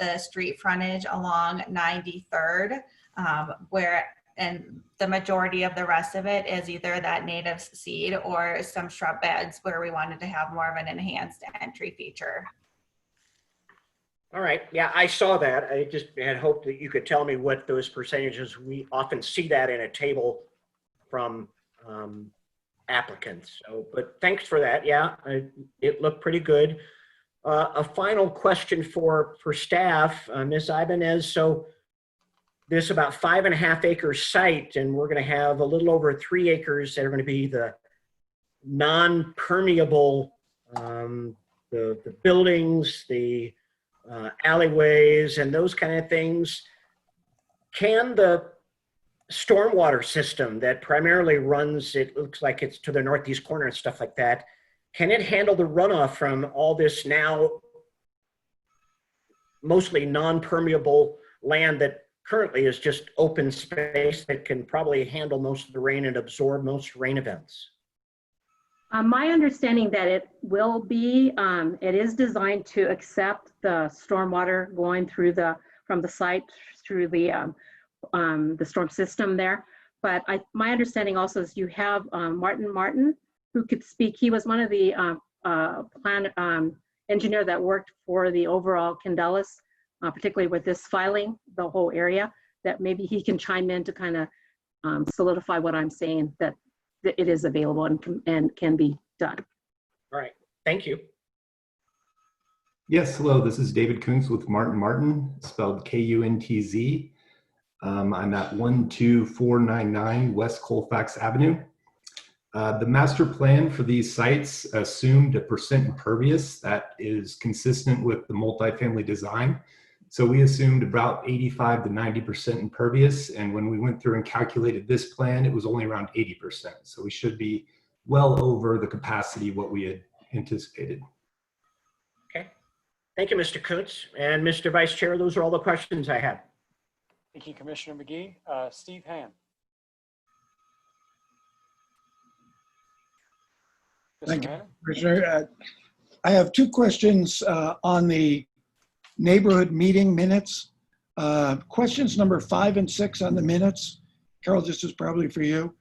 the street frontage along 93rd, and the majority of the rest of it is either that native seed or some shrub beds where we wanted to have more of an enhanced entry feature. All right, yeah, I saw that. I just had hoped that you could tell me what those percentages, we often see that in a table from applicants. So, but thanks for that. Yeah, it looked pretty good. A final question for staff, Ms. Ibanez. So this about 5.5 acre site, and we're going to have a little over 3 acres that are going to be the non-permeable, the buildings, the alleyways, and those kind of things. Can the stormwater system that primarily runs, it looks like it's to the northeast corner and stuff like that, can it handle the runoff from all this now mostly non-permeable land that currently is just open space that can probably handle most of the rain and absorb most rain events? My understanding that it will be, it is designed to accept the stormwater going through from the site through the storm system there. But my understanding also is you have Martin, who could speak. He was one of the plan engineer that worked for the overall Candelas, particularly with this filing, the whole area, that maybe he can chime in to kind of solidify what I'm saying, that it is available and can be done. All right, thank you. Yes, hello, this is David Kuntz with Martin, spelled K-U-N-T-Z. I'm at 12499 West Colfax Avenue. The master plan for these sites assumed a percent impervious that is consistent with the multifamily design. So we assumed about 85 to 90% impervious. And when we went through and calculated this plan, it was only around 80%. So we should be well over the capacity what we had anticipated. Okay. Thank you, Mr. Kuntz. And Mr. Vice Chair, those are all the questions I had. Thank you, Commissioner McGee. Steve Hand. Thank you, Commissioner. I have two questions on the neighborhood meeting minutes. Questions number 5 and 6 on the minutes. Carol, this is probably for you.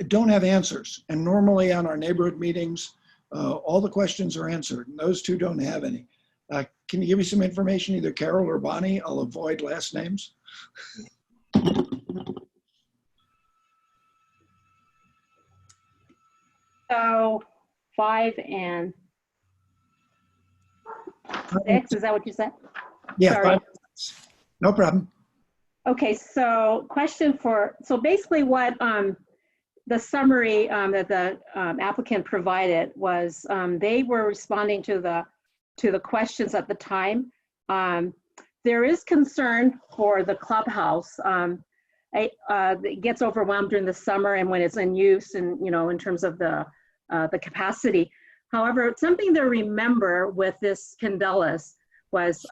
don't have answers. And normally on our neighborhood meetings, all the questions are answered, and those two don't have any. Can you give me some information, either Carol or Bonnie? I'll avoid last names. So 5 and 6, is that what you said? Yeah, Sorry. 5. No problem. Okay, so so basically what the summary that the applicant provided was they were responding to the questions at the time. There is concern for the clubhouse. It gets overwhelmed during the summer and when it's in use, and in terms of the capacity. However, something to remember with this Candelas was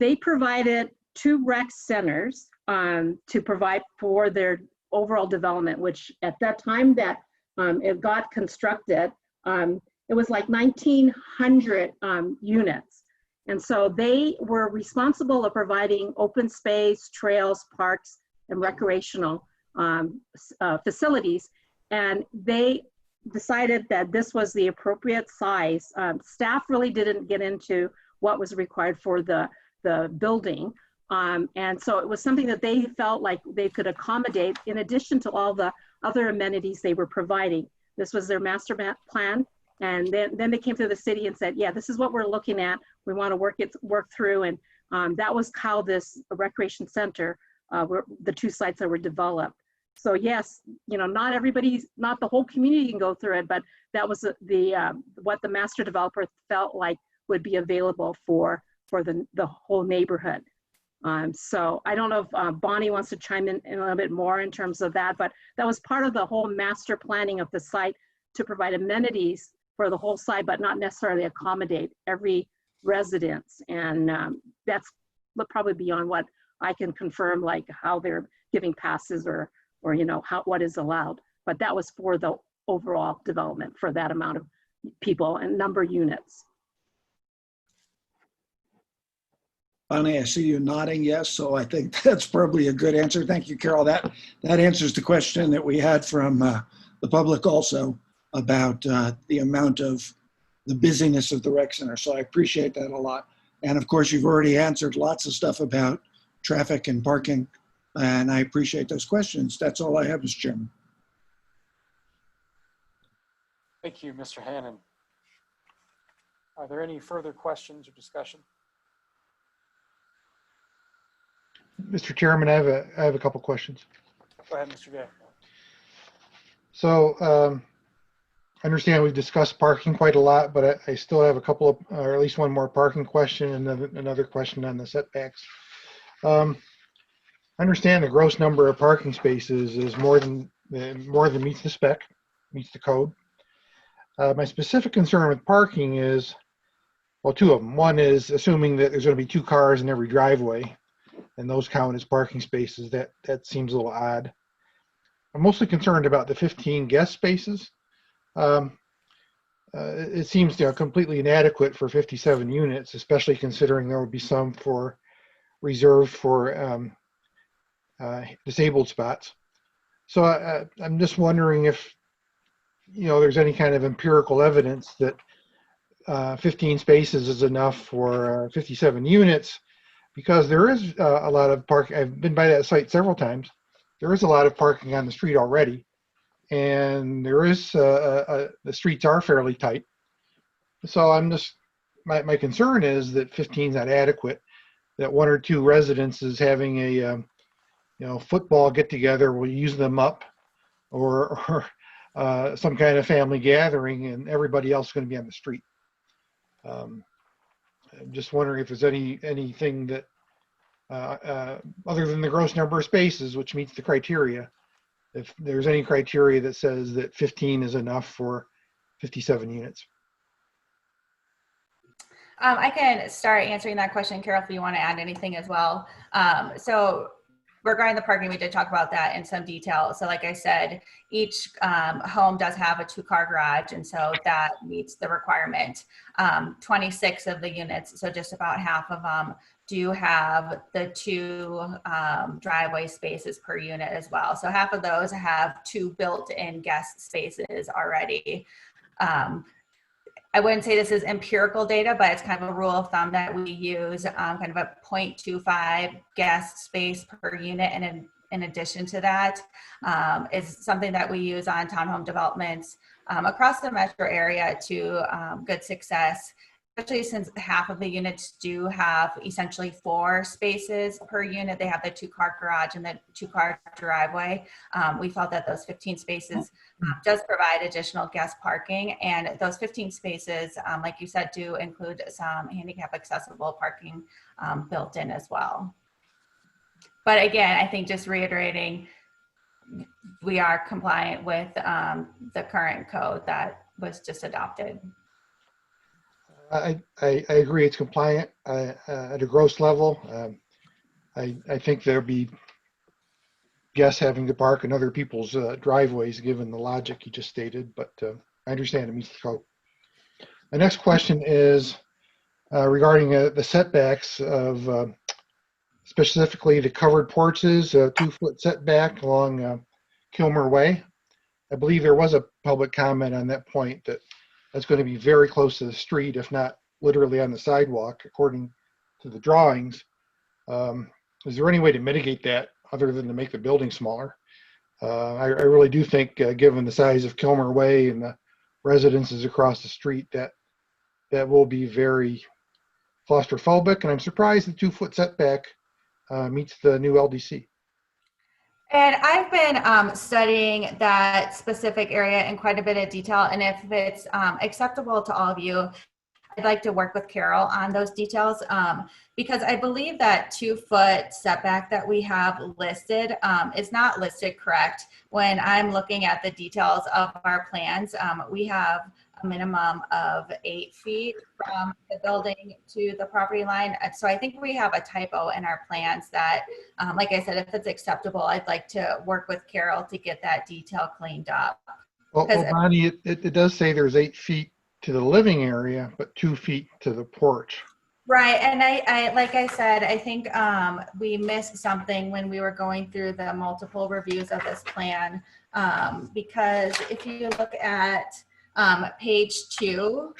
they provided 2 rec centers to provide for their overall development, which at that time that it got constructed, it was like 1,900 units. And so they were responsible of providing open space, trails, parks, and recreational facilities. And they decided that this was the appropriate size. Staff really didn't get into what was required for the building. And so it was something that they felt like they could accommodate in addition to all the other amenities they were providing. This was their master plan. And then they came to the city and said, yeah, this is what we're looking at. We want to work through. And that was how this recreation center, were the 2 sites that were developed. So yes, not the whole community can go through it, but that was what the master developer felt like would be available for the whole neighborhood. So I don't know if Bonnie wants to chime in a little bit more in terms of that, but that was part of the whole master planning of the site to provide amenities for the whole site, but not necessarily accommodate every residence. And that's probably beyond what I can confirm, like how they're giving passes or what is allowed. But that was for the overall development for that amount of people and number of units. Bonnie, I see you nodding yes, so I think that's probably a good answer. Thank you, Carol. That answers the question that we had from the public also about the amount of the busyness of the rec center. So I appreciate that a lot. And of course, you've already answered lots of stuff about traffic and parking, and I appreciate those questions. That's all I have, Mr. Chairman. Thank you, Mr. Hannon. Are there any further questions or discussion? Mr. Chairman, I have a couple questions. Go ahead, Mr. Gay. So I understand we've discussed parking quite a lot, but I still have a couple of, or at least one more parking question and another question on the setbacks. I understand the gross number of parking spaces is more than meets the spec, meets the code. My specific concern with parking is, well, 2 of them. One is assuming that there's going to be 2 cars in every driveway, and those count as parking spaces. That seems a little odd. I'm mostly concerned about the 15 guest spaces. It seems completely inadequate for 57 units, especially considering there would be some reserved for disabled spots. So I'm just wondering if there's any kind of empirical evidence that 15 spaces is enough for 57 units, because there is a lot of parking. I've been by that site several times. There is a lot of parking on the street already, and there is the streets are fairly tight. So I'm just my concern is that 15 is not adequate. That 1 or 2 residences having a football get together will use them up, or some kind of family gathering, and everybody else is going to be on the street. I'm just wondering if there's anything that other than the gross number of spaces, which meets the criteria, if there's any criteria that says that 15 is enough for 57 units. I can start answering that question, Carol, if you want to add anything as well. So regarding the parking, we did talk about that in some detail. So like I said, each home does have a 2-car garage, and so that meets the requirement. 26 of the units, so just about half of them, do have the 2 driveway spaces per unit as well. So half of those have 2 built-in guest spaces already. I wouldn't say this is empirical data, but it's kind of a rule of thumb that we use, kind of a 0.25 guest space per unit. And in addition to that, is something that we use on townhome developments across the metro area to good success, especially since half of the units do have essentially 4 spaces per unit. They have the 2-car garage and the 2-car driveway. We felt that those 15 spaces does provide additional guest parking, and those 15 spaces, like you said, do include some handicap accessible parking built in as well. But again, I think just reiterating, we are compliant with the current code that was just adopted. I agree it's compliant at a gross level. I think there'll be guests having to park in other people's driveways, given the logic you just stated, but I understand it meets the code. The next question is regarding the setbacks of specifically the covered porches, 2-foot setback along Kilmer Way. I believe there was a public comment on that point that that's going to be very close to the street, if not literally on the sidewalk, according to the drawings. Is there any way to mitigate that other than to make the building smaller? I really do think, given the size of Kilmer Way and the residences across the street, that will be very claustrophobic, and I'm surprised the 2-foot setback meets the new LDC. And I've been studying that specific area in quite a bit of detail, and if it's acceptable to all of you, I'd like to work with Carol on those details, because I believe that 2-foot setback that we have listed is not listed correct. When I'm looking at the details of our plans, we have a minimum of 8 feet from the building to the property line. So I think we have a typo in our plans that, like I said, if it's acceptable, I'd like to work with Carol to get that detail cleaned up. Well, Bonnie, it does say there's 8 feet to the living area, but 2 feet to the porch. Right, and I like I said, I think we missed something when we were going through the multiple reviews of this plan, because if you look at page 2,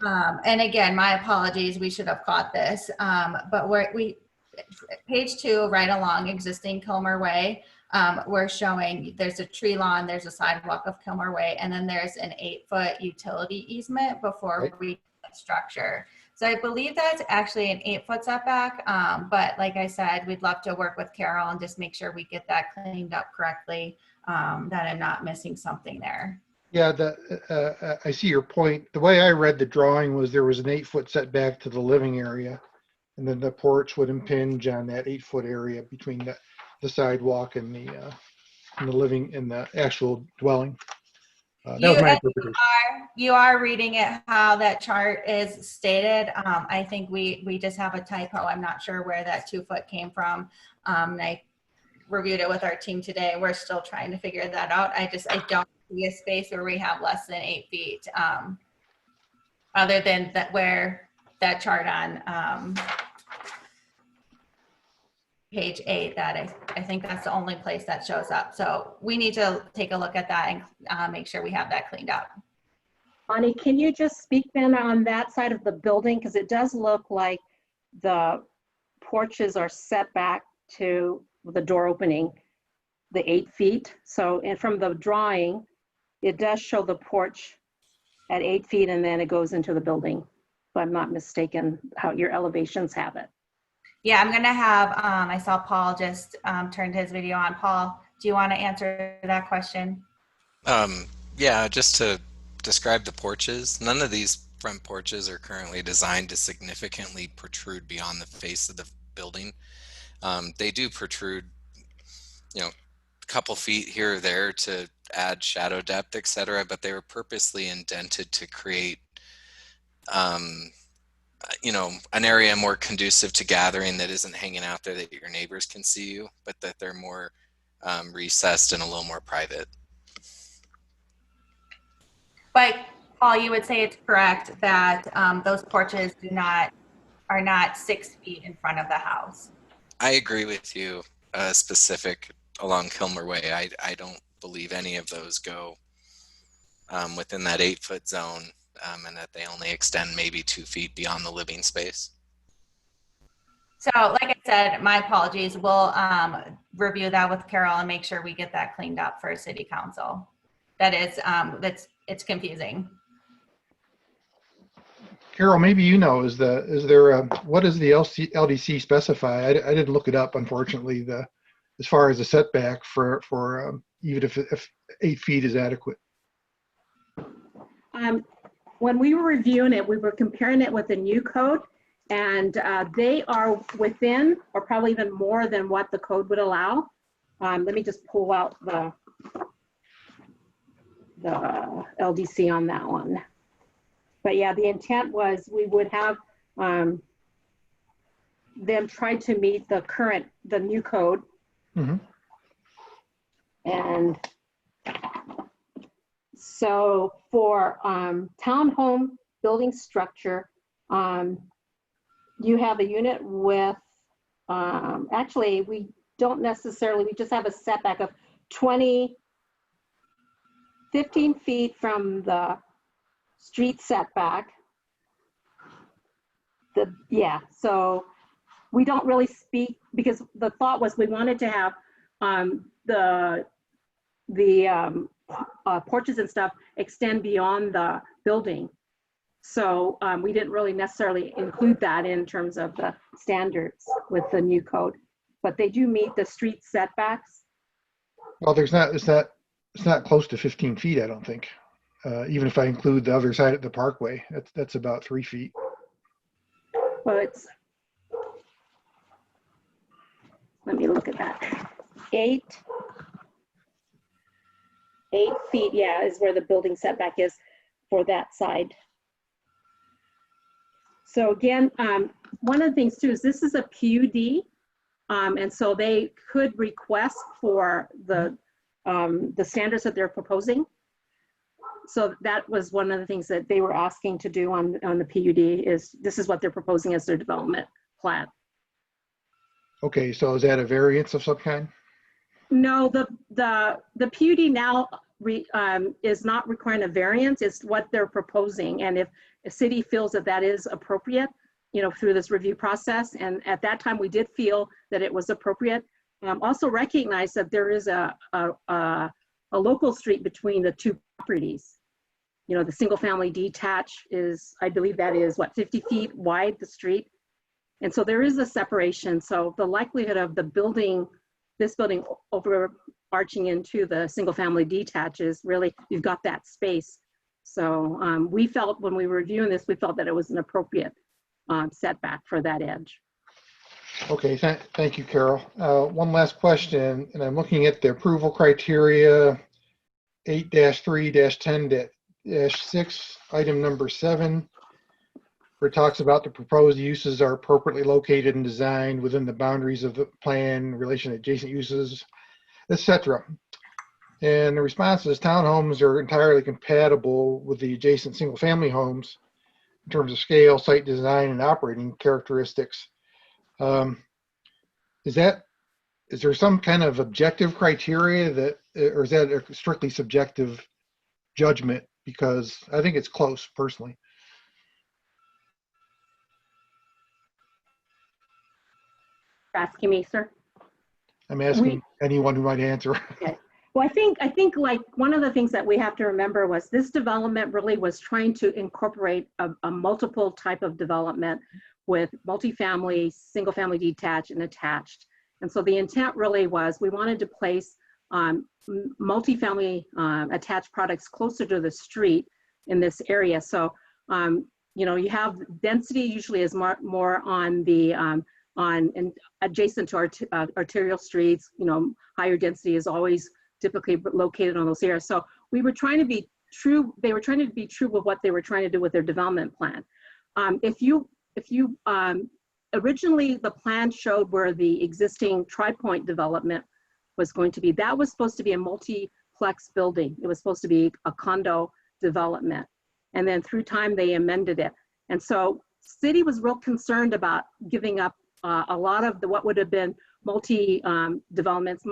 and again, my apologies, we should have caught this, but page 2, right along existing Kilmer Way, we're showing there's a tree lawn, there's a sidewalk of Kilmer Way, and then there's an 8-foot utility easement before we structure. So I believe that's actually an 8-foot setback, but like I said, we'd love to work with Carol and just make sure we get that cleaned up correctly, that I'm not missing something there. Yeah, I see your point. The way I read the drawing was there was an 8-foot setback to the living area, and then the porch would impinge on that 8-foot area between the sidewalk and the actual dwelling. That was my interpretation. You are reading it how that chart is stated. I think we just have a typo. I'm not sure where that 2-foot came from. And I reviewed it with our team today. We're still trying to figure that out. I don't see a space where we have less than 8 feet, other than that where that chart on page 8, that I think that's the only place that shows up. So we need to take a look at that and make sure we have that cleaned up. Bonnie, can you just speak then on that side of the building? Because it does look like the porches are set back to the door opening, the 8 feet. So, and from the drawing, it does show the porch at 8 feet and then it goes into the building. If I'm not mistaken, how your elevations have it. Yeah, I'm gonna have, I saw Paul just turned his video on. Paul, do you want to answer that question? Yeah, just to describe the porches, none of these front porches are currently designed to significantly protrude beyond the face of the building. They do protrude, a couple feet here or there to add shadow depth, etc., but they were purposely indented to create you know, an area more conducive to gathering that isn't hanging out there that your neighbors can see you, but that they're more recessed and a little more private. But Paul, you would say it's correct that those porches are not 6 feet in front of the house. I agree with you, specific along Kilmer Way. I don't believe any of those go within that 8-foot zone, and that they only extend maybe 2 feet beyond the living space. So like I said, my apologies. We'll review that with Carol and make sure we get that cleaned up for city council. That is, it's confusing. Carol, maybe you know, what does the LDC specify? I didn't look it up, unfortunately, as far as a setback for even if 8 feet is adequate. When we were reviewing it, we were comparing it with the new code, and they are within or probably even more than what the code would allow. Let me just pull out the LDC on that one. But yeah, the intent was we would have them try to meet the new code. Mm-hmm. And so for townhome building structure, you have a unit with, actually we don't necessarily, we just have a setback of 15 feet from the street setback. So we don't really speak, because the thought was we wanted to have the porches and stuff extend beyond the building. So we didn't really necessarily include that in terms of the standards with the new code, but they do meet the street setbacks. Well, it's not close to 15 feet, I don't think. Even if I include the other side of the parkway, that's about 3 feet. Well, let me look at that. 8 feet, yeah, is where the building setback is for that side. So again, one of the things too is this is a PUD, and so they could request for the standards that they're proposing. So that was one of the things that they were asking to do on the PUD, is this is what they're proposing as their development plan. Okay, so is that a variance of some kind? No, the PUD now is not requiring a variance. It's what they're proposing, and if a city feels that that is appropriate, you know, through this review process, and at that time we did feel that it was appropriate. Also recognize that there is a local street between the two properties. You know, the single family detached is, I believe that is what, 50 feet wide, the street. And so there is a separation. So the likelihood of this building overarching into the single family detached is really, you've got that space. So we felt when we were reviewing this, we felt that it was an appropriate setback for that edge. Okay, thank you, Carol. One last question, and I'm looking at the approval criteria 8-3-10-6, item number 7, where it talks about the proposed uses are appropriately located and designed within the boundaries of the plan in relation to adjacent uses, etc. And the response is townhomes are entirely compatible with the adjacent single-family homes in terms of scale, site design, and operating characteristics. Is there some kind of objective criteria or is that a strictly subjective judgment? Because I think it's close, personally. You're asking me, sir? I'm asking anyone who might answer. Okay. Well, I think like one of the things that we have to remember was this development really was trying to incorporate a multiple type of development with multifamily, single family detached, and attached. And so the intent really was we wanted to place multifamily attached products closer to the street in this area. So, you know, you have density usually is more on the and adjacent to arterial streets. You know, higher density is always typically located on those areas. So we were trying to be true. They were trying to be true with what they were trying to do with their development plan. If you if you, originally the plan showed where the existing Tri-Point development was going to be, that was supposed to be a multiplex building. It was supposed to be a condo development. And then through time, they amended it. And so city was real concerned about giving up a lot of what would have been developments,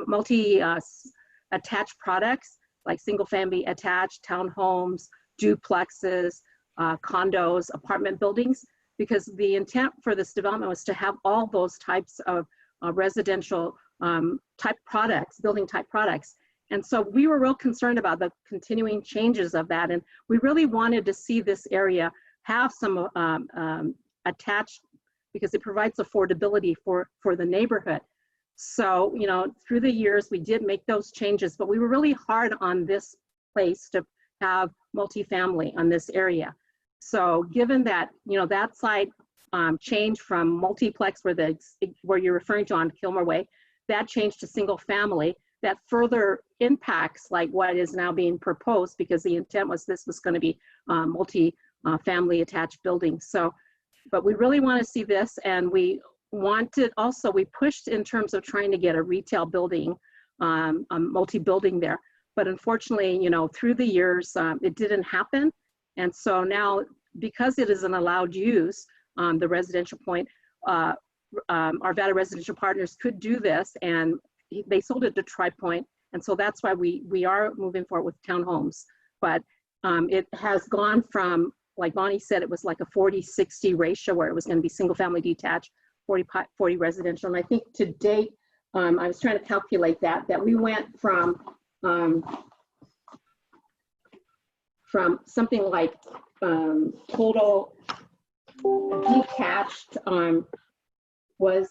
attached products, like single family attached, townhomes, duplexes, condos, apartment buildings, because the intent for this development was to have all those types of residential type products, building type products. And so we were real concerned about the continuing changes of that. And we really wanted to see this area have some attached, because it provides affordability for the neighborhood. So, you know, through the years, we did make those changes, but we were really hard on this place to have multifamily on this area. So given that, you know, that site changed from multiplex where you're referring to on Kilmer Way, that changed to single family, that further impacts like what is now being proposed, because the intent was this was going to be multi-family attached buildings. So, but we really want to see this, and we wanted also, we pushed in terms of trying to get a retail building, a multi-building there. But unfortunately, you know, through the years, it didn't happen. And so now, because it is an allowed use, the residential point, Arvada Residential Partners could do this, and they sold it to Tri-Point. And so that's why we are moving forward with townhomes. But it has gone from, like Bonnie said, it was like a 40-60 ratio where it was going to be single family detached, 40 residential. And I think to date, I was trying to calculate that we went from something like total detached was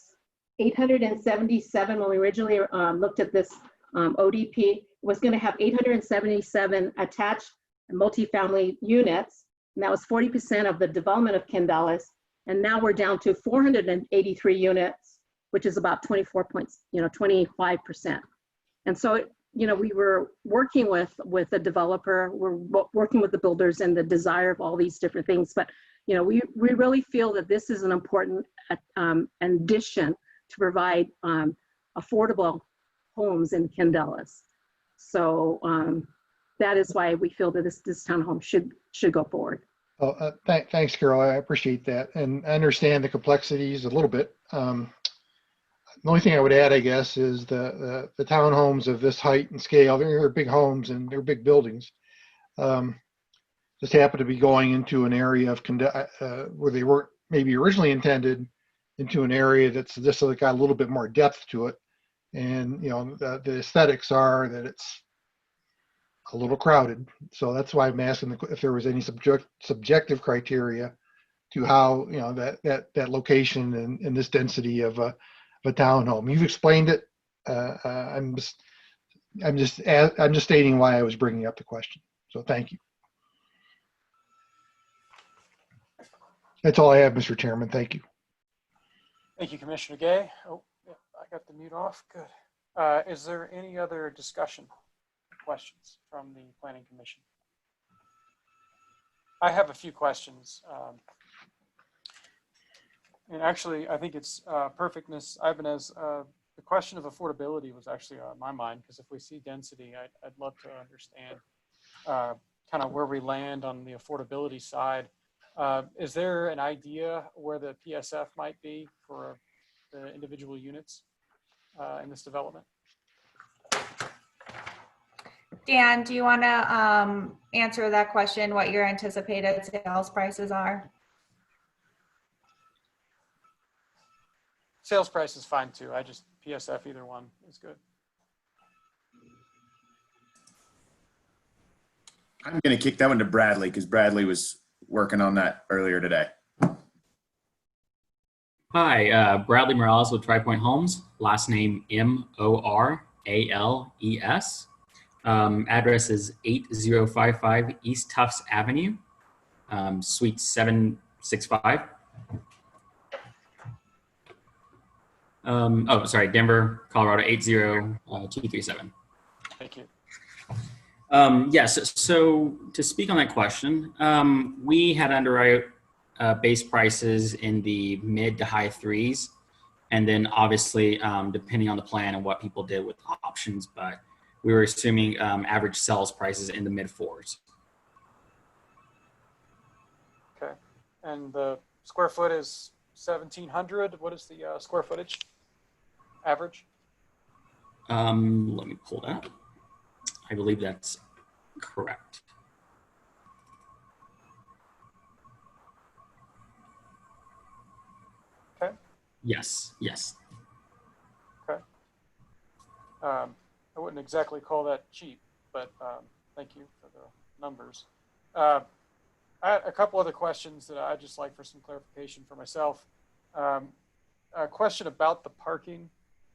877 when we originally looked at this ODP. Was going to have 877 attached multifamily units, and that was 40% of the development of Candelas. And now we're down to 483 units, which is about 25%. And so, you know, we were working with the developer, we're working with the builders and the desire of all these different things. But, you know, we really feel that this is an important addition to provide affordable homes in Candelas. So that is why we feel that this townhome should go forward. Oh, thanks, Carol. I appreciate that, and I understand the complexities a little bit. The only thing I would add, I guess, is the townhomes of this height and scale. They're big homes and they're big buildings. Just happen to be going into an area of where they weren't maybe originally intended, into an area that's just got a little bit more depth to it. And you know, the aesthetics are that it's a little crowded. So that's why I'm asking if there was any subjective criteria to how, you know, that location and this density of a townhome. You've explained it. I'm just stating why I was bringing up the question. So thank you. That's all I have, Mr. Chairman. Thank you. Thank you, Commissioner Gay. Oh, yeah, I got the mute off. Good. Is there any other discussion, questions from the Planning Commission? I have a few questions. And actually, I think it's perfectness. Ibanez, the question of affordability was actually on my mind, because if we see density, I'd love to understand kind of where we land on the affordability side. Is there an idea where the PSF might be for the individual units in this development? Dan, do you want to answer that question, what your anticipated sales prices are? Sales price is fine too. I just PSF, either one is good. I'm going to kick that one to Bradley, because Bradley was working on that earlier today. Hi, Bradley Morales with Tri-Point Homes. Last name Morales. Address is 8055 East Tufts Avenue, Suite 765. Denver, Colorado 80237. Thank you. Yes, so to speak on that question, we had underwrite base prices in the mid to high threes. And then obviously, depending on the plan and what people did with options, but we were assuming average sales prices in the mid fours. Okay. And the square foot is 1,700. What is the square footage average? Let me pull that. I believe that's correct. Okay. Yes, yes. Okay. I wouldn't exactly call that cheap, but thank you for the numbers. I had a couple other questions that I'd just like for some clarification for myself. A question about the parking.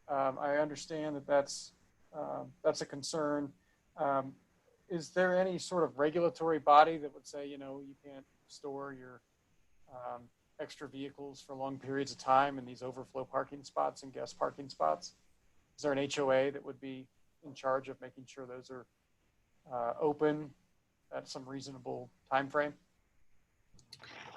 I understand that that's a concern. Is there any sort of regulatory body that would say, you know, you can't store your extra vehicles for long periods of time in these overflow parking spots and guest parking spots? Is there an HOA that would be in charge of making sure those are open at some reasonable time frame?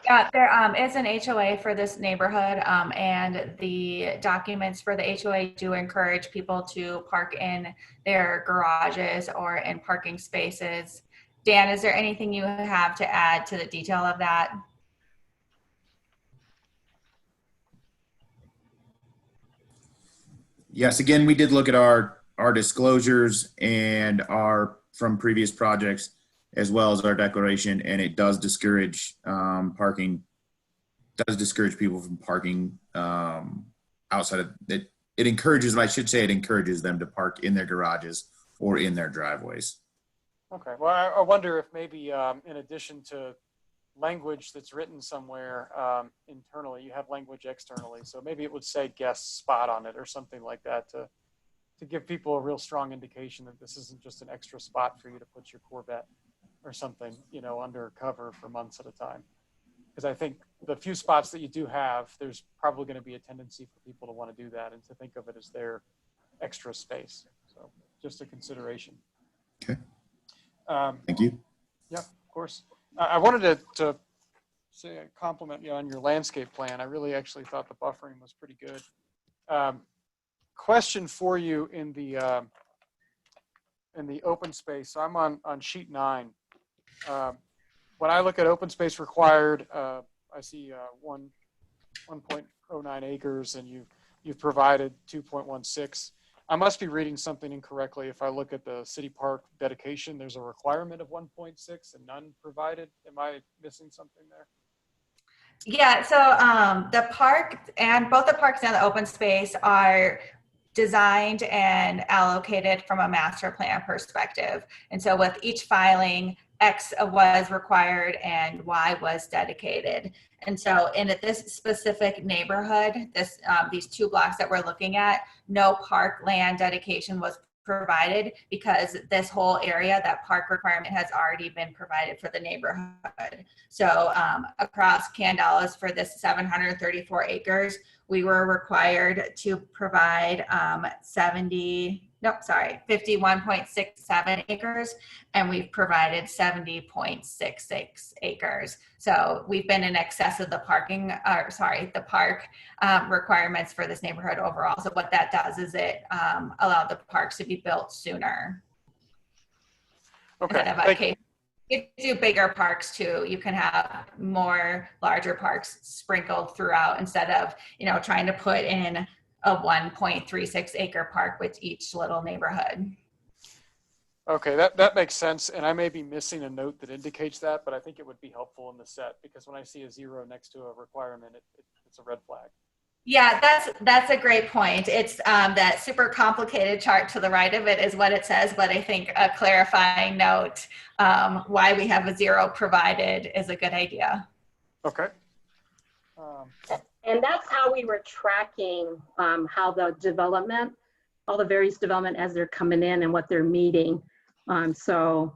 Yeah, there is an HOA for this neighborhood, and the documents for the HOA do encourage people to park in their garages or in parking spaces. Dan, is there anything you have to add to the detail of that? Yes, again, we did look at our disclosures and our from previous projects, as well as our declaration, and it does discourage parking. Does discourage people from parking outside of it. It encourages, I should say, it encourages them to park in their garages or in their driveways. Okay. Well, I wonder if maybe in addition to language that's written somewhere internally, you have language externally. So maybe it would say guest spot on it or something like that to give people a real strong indication that this isn't just an extra spot for you to put your Corvette or something, you know, under cover for months at a time. Because I think the few spots that you do have, there's probably going to be a tendency for people to want to do that and to think of it as their extra space. So just a consideration. Okay. Thank you. Yeah, of course. I wanted to say compliment you on your landscape plan. I really actually thought the buffering was pretty good. Question for you in the open space. So I'm on sheet 9. When I look at open space required, I see 1.09 acres, and you've provided 2.16. I must be reading something incorrectly. If I look at the city park dedication, there's a requirement of 1.6 and none provided. Am I missing something there? Yeah, so the park and both the parks and the open space are designed and allocated from a master plan perspective. And so with each filing, X was required and Y was dedicated. And so in this specific neighborhood, these 2 blocks that we're looking at, no park land dedication was provided because this whole area, that park requirement has already been provided for the neighborhood. So across Candelas for this 734 acres, we were required to provide 51.67 acres, and we've provided 70.66 acres. So we've been in excess of the park requirements for this neighborhood overall. So what that does is it allowed the parks to be built sooner. Okay. You do bigger parks too. You can have more larger parks sprinkled throughout instead of, you know, trying to put in a 1.36 acre park with each little neighborhood. Okay, that makes sense. And I may be missing a note that indicates that, but I think it would be helpful in the set because when I see a 0 next to a requirement, it's a red flag. Yeah, that's a great point. It's that super complicated chart to the right of it is what it says, but I think a clarifying note why we have a 0 provided is a good idea. Okay. And that's how we were tracking how the development, all the various development as they're coming in and what they're meeting. So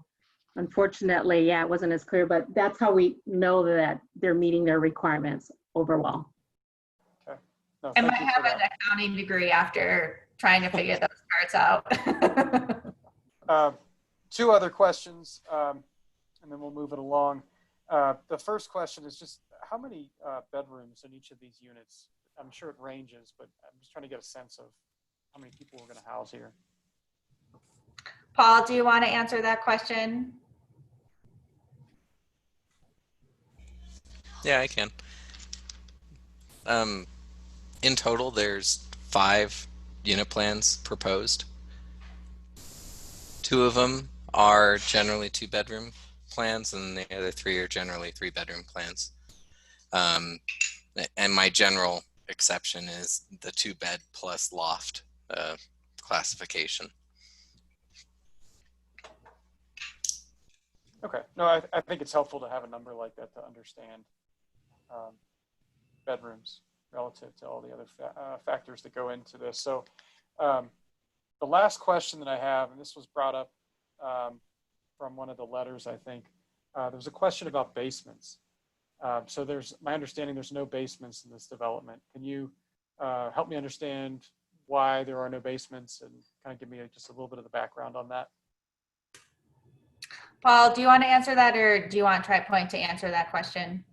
unfortunately, yeah, it wasn't as clear, but that's how we know that they're meeting their requirements overall. No, I might have an accounting degree after trying to figure those charts out. 2 other questions, and then we'll move it along. The first question is just how many bedrooms in each of these units? I'm sure it ranges, but I'm just trying to get a sense of how many people we're going to house here. Paul, do you want to answer that question? Yeah, I can. In total, there's 5 unit plans proposed. 2 of them are generally 2-bedroom plans, and the other 3 are generally 3-bedroom plans. And my general exception is the 2-bed plus loft classification. Okay. No, I think it's helpful to have a number like that to understand bedrooms relative to all the other factors that go into this. So the last question that I have, and this was brought up from one of the letters, I think, there was a question about basements. So my understanding, there's no basements in this development. Can you help me understand why there are no basements and kind of give me just a little bit of the background on that? Paul, do you want to answer that, or do you want TriPoint to answer that question?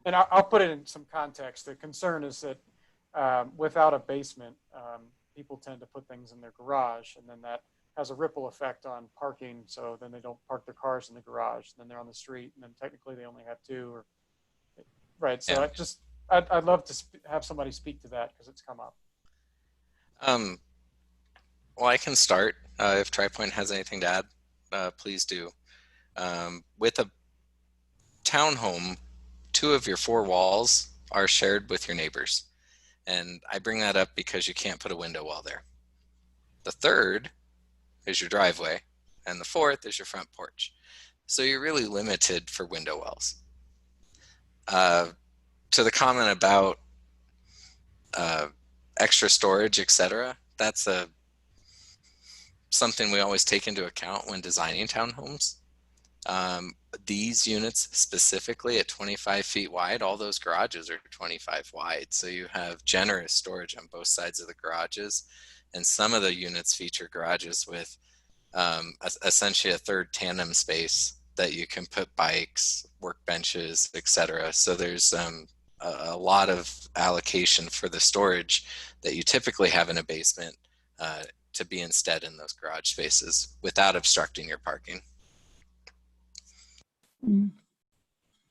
And I'll put it in some context. The concern is that without a basement, people tend to put things in their garage, and then that has a ripple effect on parking. So then they don't park their cars in the garage, and then they're on the street, and then technically they only have 2. Or right. So yeah. I'd love to have somebody speak to that because it's come up. Well, I can start. If TriPoint has anything to add, please do. With a townhome, 2 of your 4 walls are shared with your neighbors. And I bring that up because you can't put a window well there. The 3rd is your driveway, and the 4th is your front porch. So you're really limited for window wells. To the comment about extra storage, etc., that's something we always take into account when designing townhomes. These units specifically at 25 feet wide, all those garages are 25 wide. So you have generous storage on both sides of the garages. And some of the units feature garages with essentially a 3rd tandem space that you can put bikes, workbenches, etc. So there's a lot of allocation for the storage that you typically have in a basement to be instead in those garage spaces without obstructing your parking.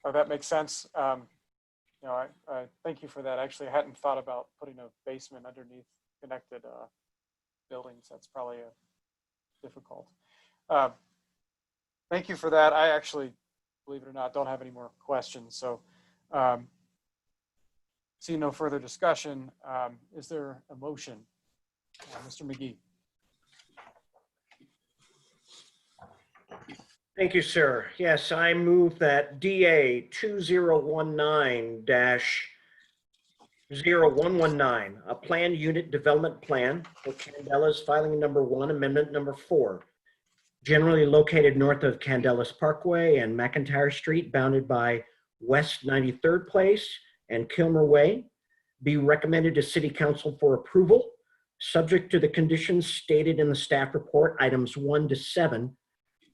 Oh, that makes sense. I thank you for that. Actually, I hadn't thought about putting a basement underneath connected buildings. That's probably difficult. Thank you for that. I actually, believe it or not, don't have any more questions. So see no further discussion. Is there a motion? Mr. McGee. Thank you, sir. Yes, I move that DA 2019-0119, a planned unit development plan for Candelas, filing number 1, amendment number 4, generally located north of Candelas Parkway and McIntyre Street, bounded by West 93rd Place and Kilmer Way, be recommended to City Council for approval, subject to the conditions stated in the staff report, items 1 to 7,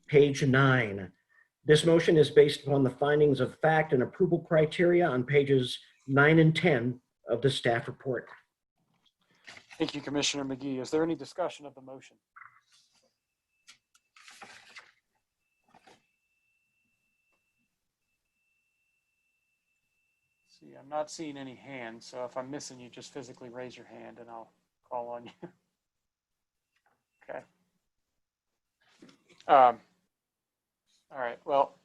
page 9. This motion is based upon the findings of fact and approval criteria on pages 9 and 10 of the staff report. Thank you, Commissioner McGee. Is there any discussion of the motion? See, I'm not seeing any hands, so if I'm missing you, just physically raise your hand and I'll call on you. Okay. All right. Well,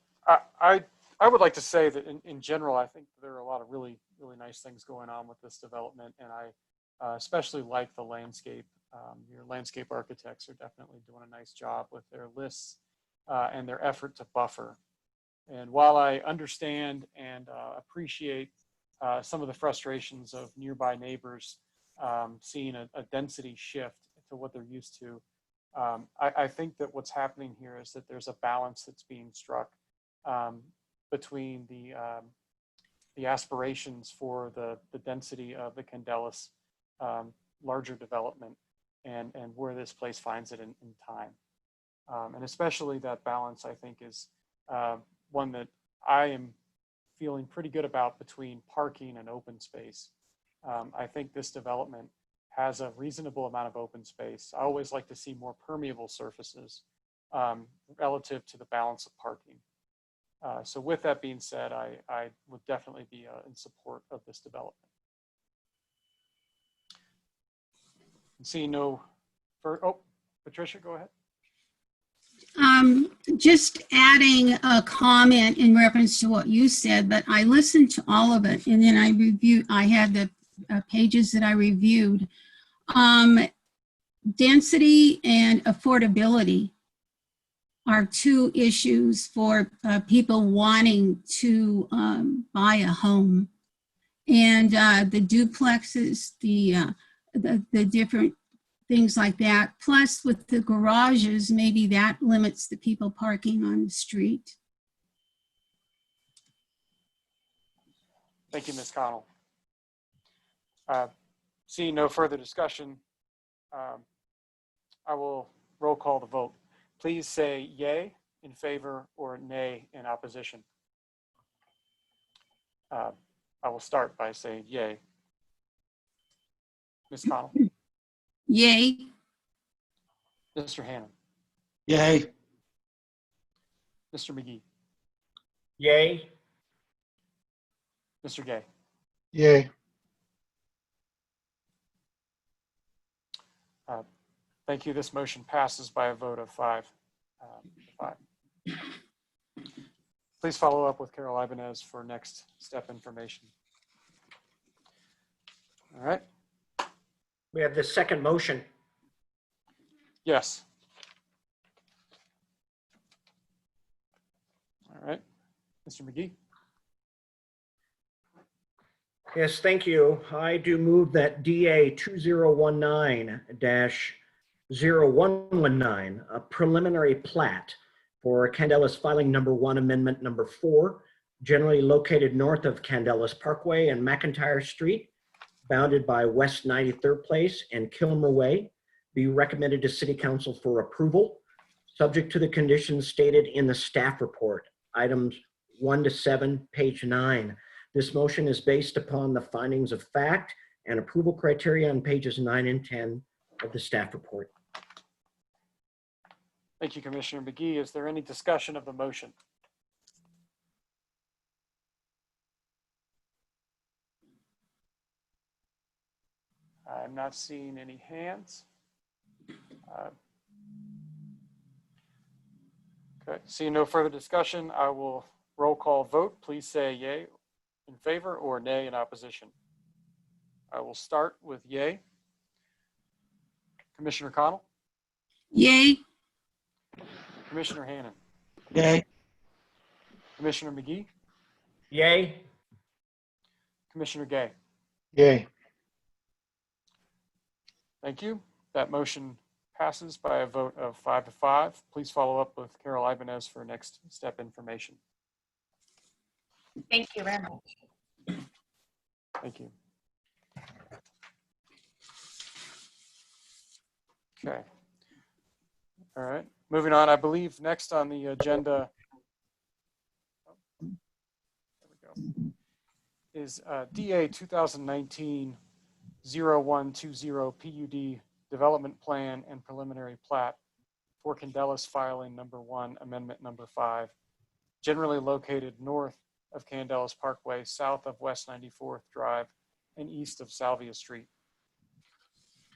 I would like to say that in general, I think there are a lot of really nice things going on with this development, and I especially like the landscape. Your landscape architects are definitely doing a nice job with their lists and their effort to buffer. And while I understand and appreciate some of the frustrations of nearby neighbors seeing a density shift to what they're used to, I think that what's happening here is that there's a balance that's being struck between the aspirations for the density of the Candelas larger development and where this place finds it in time. And especially that balance, I think, is one that I am feeling pretty good about between parking and open space. I think this development has a reasonable amount of open space. I always like to see more permeable surfaces relative to the balance of parking. So with that being said, I would definitely be in support of this development. Seeing no further, oh, Patricia, go ahead. Just adding a comment in reference to what you said, but I listened to all of it and then I had the pages that I reviewed. Density and affordability are two issues for people wanting to buy a home. And the duplexes, the different things like that. Plus with the garages, maybe that limits the people parking on the street. Thank you, Ms. Connell. Seeing no further discussion, I will roll call the vote. Please say yay in favor or nay in opposition. I will start by saying yay. Ms. Connell. Yay. Mr. Hannon. Yay. Mr. McGee. Yay. Mr. Gay. Yay. Thank you. This motion passes by a vote of 5. Please follow up with Carol Ibanez for next step information. All right. We have the second motion. Yes. All right. Mr. McGee. Yes, thank you. I do move that DA 2019-0119, a preliminary plat for Candelas filing number 1, amendment number 4, generally located north of Candelas Parkway and McIntyre Street, bounded by West 93rd Place and Kilmer Way, be recommended to City Council for approval, subject to the conditions stated in the staff report, items 1 to 7, page 9. This motion is based upon the findings of fact and approval criteria on pages 9 and 10 of the staff report. Thank you, Commissioner McGee. Is there any discussion of the motion? I'm not seeing any hands. Okay, seeing no further discussion, I will roll call vote. Please say yay in favor or nay in opposition. I will start with yay. Commissioner Connell. Yay. Commissioner Hannon. Yay. Commissioner McGee. Yay. Commissioner Gay. Yay. Thank you. That motion passes by a vote of 5 to 5. Please follow up with Carol Ibanez for next step information. Thank you very much. Thank you. Okay. All right. Moving on, I believe next on the agenda is DA 2019-0120 PUD Development Plan and Preliminary Plat for Candelas filing number 1, amendment number 5, generally located north of Candelas Parkway, south of West 94th Drive, and east of Salvia Street.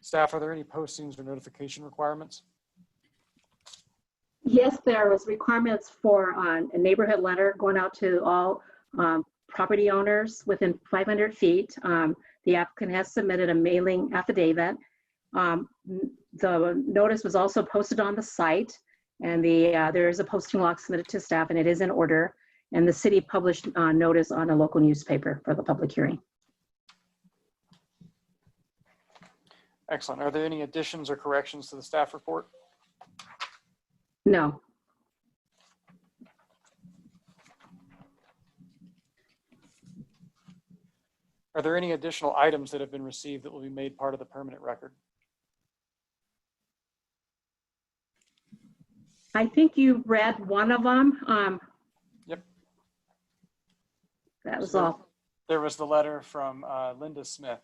Staff, are there any postings or notification requirements? Yes, there was requirements for a neighborhood letter going out to all property owners within 500 feet. The applicant has submitted a mailing affidavit. The notice was also posted on the site, and there is a posting log submitted to staff, and it is in order. And the city published notice on a local newspaper for the public hearing. Excellent. Are there any additions or corrections to the staff report? No. Are there any additional items that have been received that will be made part of the permanent record? I think you read one of them. That was So all. there was the letter from Linda Smith.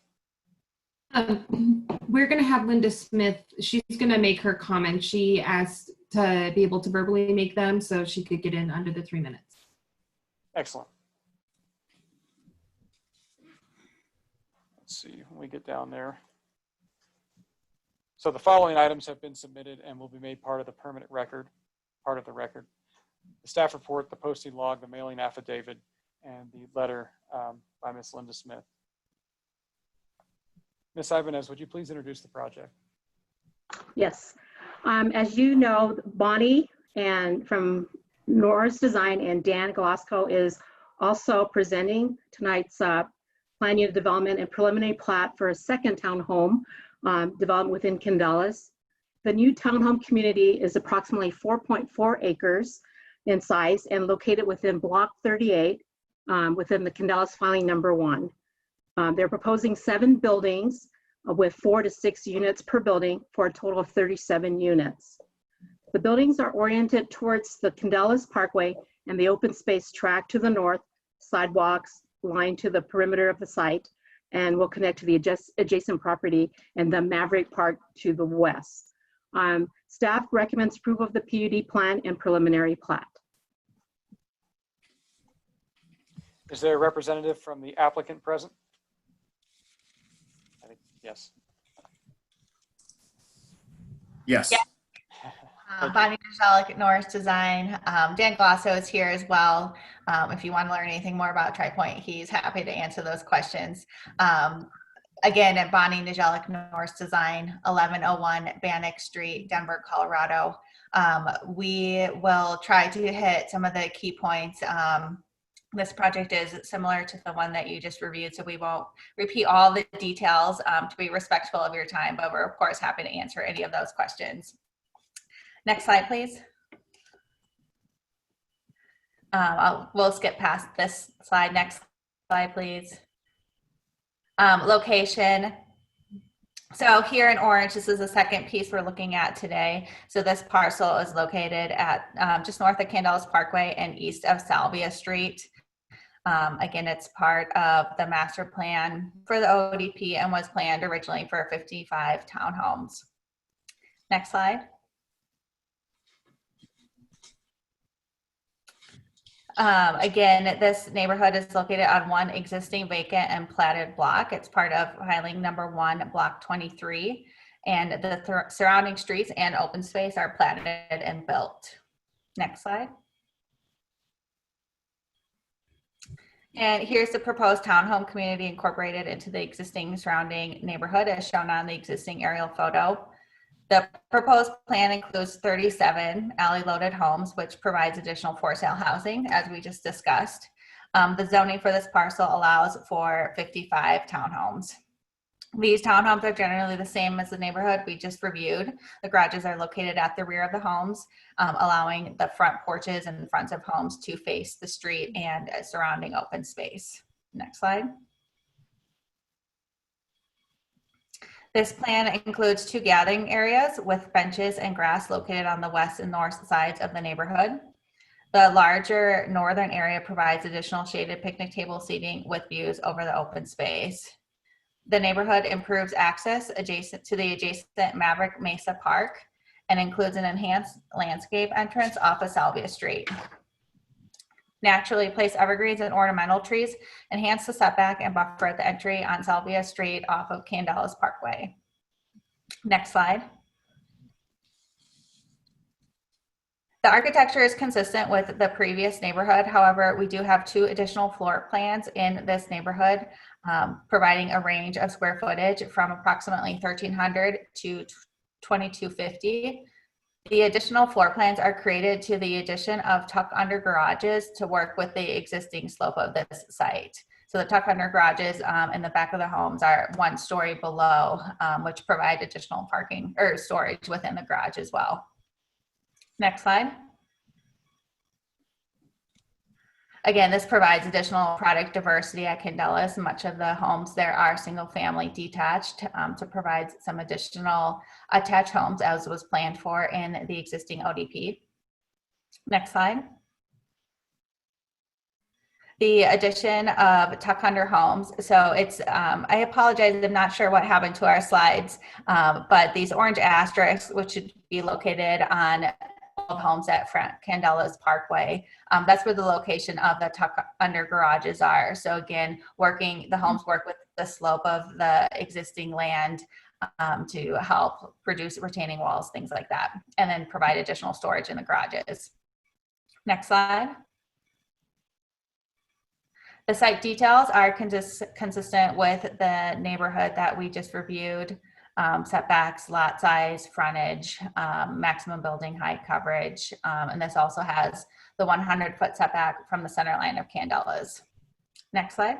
We're going to have Linda Smith. She's going to make her comment. She asked to be able to verbally make them so she could get in under the 3 minutes. Excellent. Let's see when we get down there. So the following items have been submitted and will be made part of the permanent record, the staff report, the posting log, the mailing affidavit, and the letter by Ms. Linda Smith. Ms. Ibanez, would you please introduce the project? Yes. As you know, Bonnie and from Norris Design and Dan Glasgow is also presenting tonight's plan unit development and preliminary plat for a second townhome development within Candelas. The new townhome community is approximately 4.4 acres in size and located within Block 38 within the Candelas filing number 1. They're proposing 7 buildings with 4 to 6 units per building for a total of 37 units. The buildings are oriented towards the Candelas Parkway and the open space track to the north, sidewalks lined to the perimeter of the site, and will connect to the adjacent property and the Maverick Park to the west. Staff recommends approval of the PUD plan and preliminary plat. Is there a representative from the applicant present? I think yes. Yes. Bonnie Nijelik, Norris Design. Dan Glasso is here as well. If you want to learn anything more about TriPoint, he's happy to answer those questions. Again, at Bonnie Nijelik, Norris Design, 1101 Bannock Street, Denver, Colorado. We will try to hit some of the key points. This project is similar to the one that you just reviewed, so we won't repeat all the details to be respectful of your time, but we're of course happy to answer any of those questions. Next slide, please. We'll skip past this slide. Next slide, please. Location. So here in orange, this is the second piece we're looking at today. So this parcel is located at just north of Candelas Parkway and east of Salvia Street. Again, it's part of the master plan for the ODP and was planned originally for 55 townhomes. Next slide. Again, this neighborhood is located on one existing vacant and platted block. It's part of filing number 1, block 23, and the surrounding streets and open space are platted and built. Next slide. And here's the proposed townhome community incorporated into the existing surrounding neighborhood as shown on the existing aerial photo. The proposed plan includes 37 alley-loaded homes, which provides additional for-sale housing, as we just discussed. The zoning for this parcel allows for 55 townhomes. These townhomes are generally the same as the neighborhood we just reviewed. The garages are located at the rear of the homes, allowing the front porches and the fronts of homes to face the street and surrounding open space. Next slide. This plan includes 2 gathering areas with benches and grass located on the west and north sides of the neighborhood. The larger northern area provides additional shaded picnic table seating with views over the open space. The neighborhood improves access adjacent to the adjacent Maverick Mesa Park and includes an enhanced landscape entrance off of Salvia Street. Naturally placed evergreens and ornamental trees enhance the setback and buffer at the entry on Salvia Street off of Candelas Parkway. Next slide. The architecture is consistent with the previous neighborhood. However, we do have 2 additional floor plans in this neighborhood, providing a range of square footage from approximately 1,300 to 2,250. The additional floor plans are created to the addition of tuck-under garages to work with the existing slope of this site. So the tuck-under garages in the back of the homes are 1 story below, which provide additional parking or storage within the garage as well. Next slide. Again, this provides additional product diversity at Candelas. Much of the homes there are single-family detached to provide some additional attached homes as was planned for in the existing ODP. Next slide. the addition of Tuck Under homes. So it's, I apologize, I'm not sure what happened to our slides, but these orange asterisks, which should be located on all homes at Candelas Parkway, that's where the location of the Tuck Under garages are. So again, the homes work with the slope of the existing land to help produce retaining walls, things like that, and then provide additional storage in the garages. Next slide. The site details are consistent with the neighborhood that we just reviewed. Setbacks, lot size, frontage, maximum building height coverage. And this also has the 100-foot setback from the center line of Candelas. Next slide.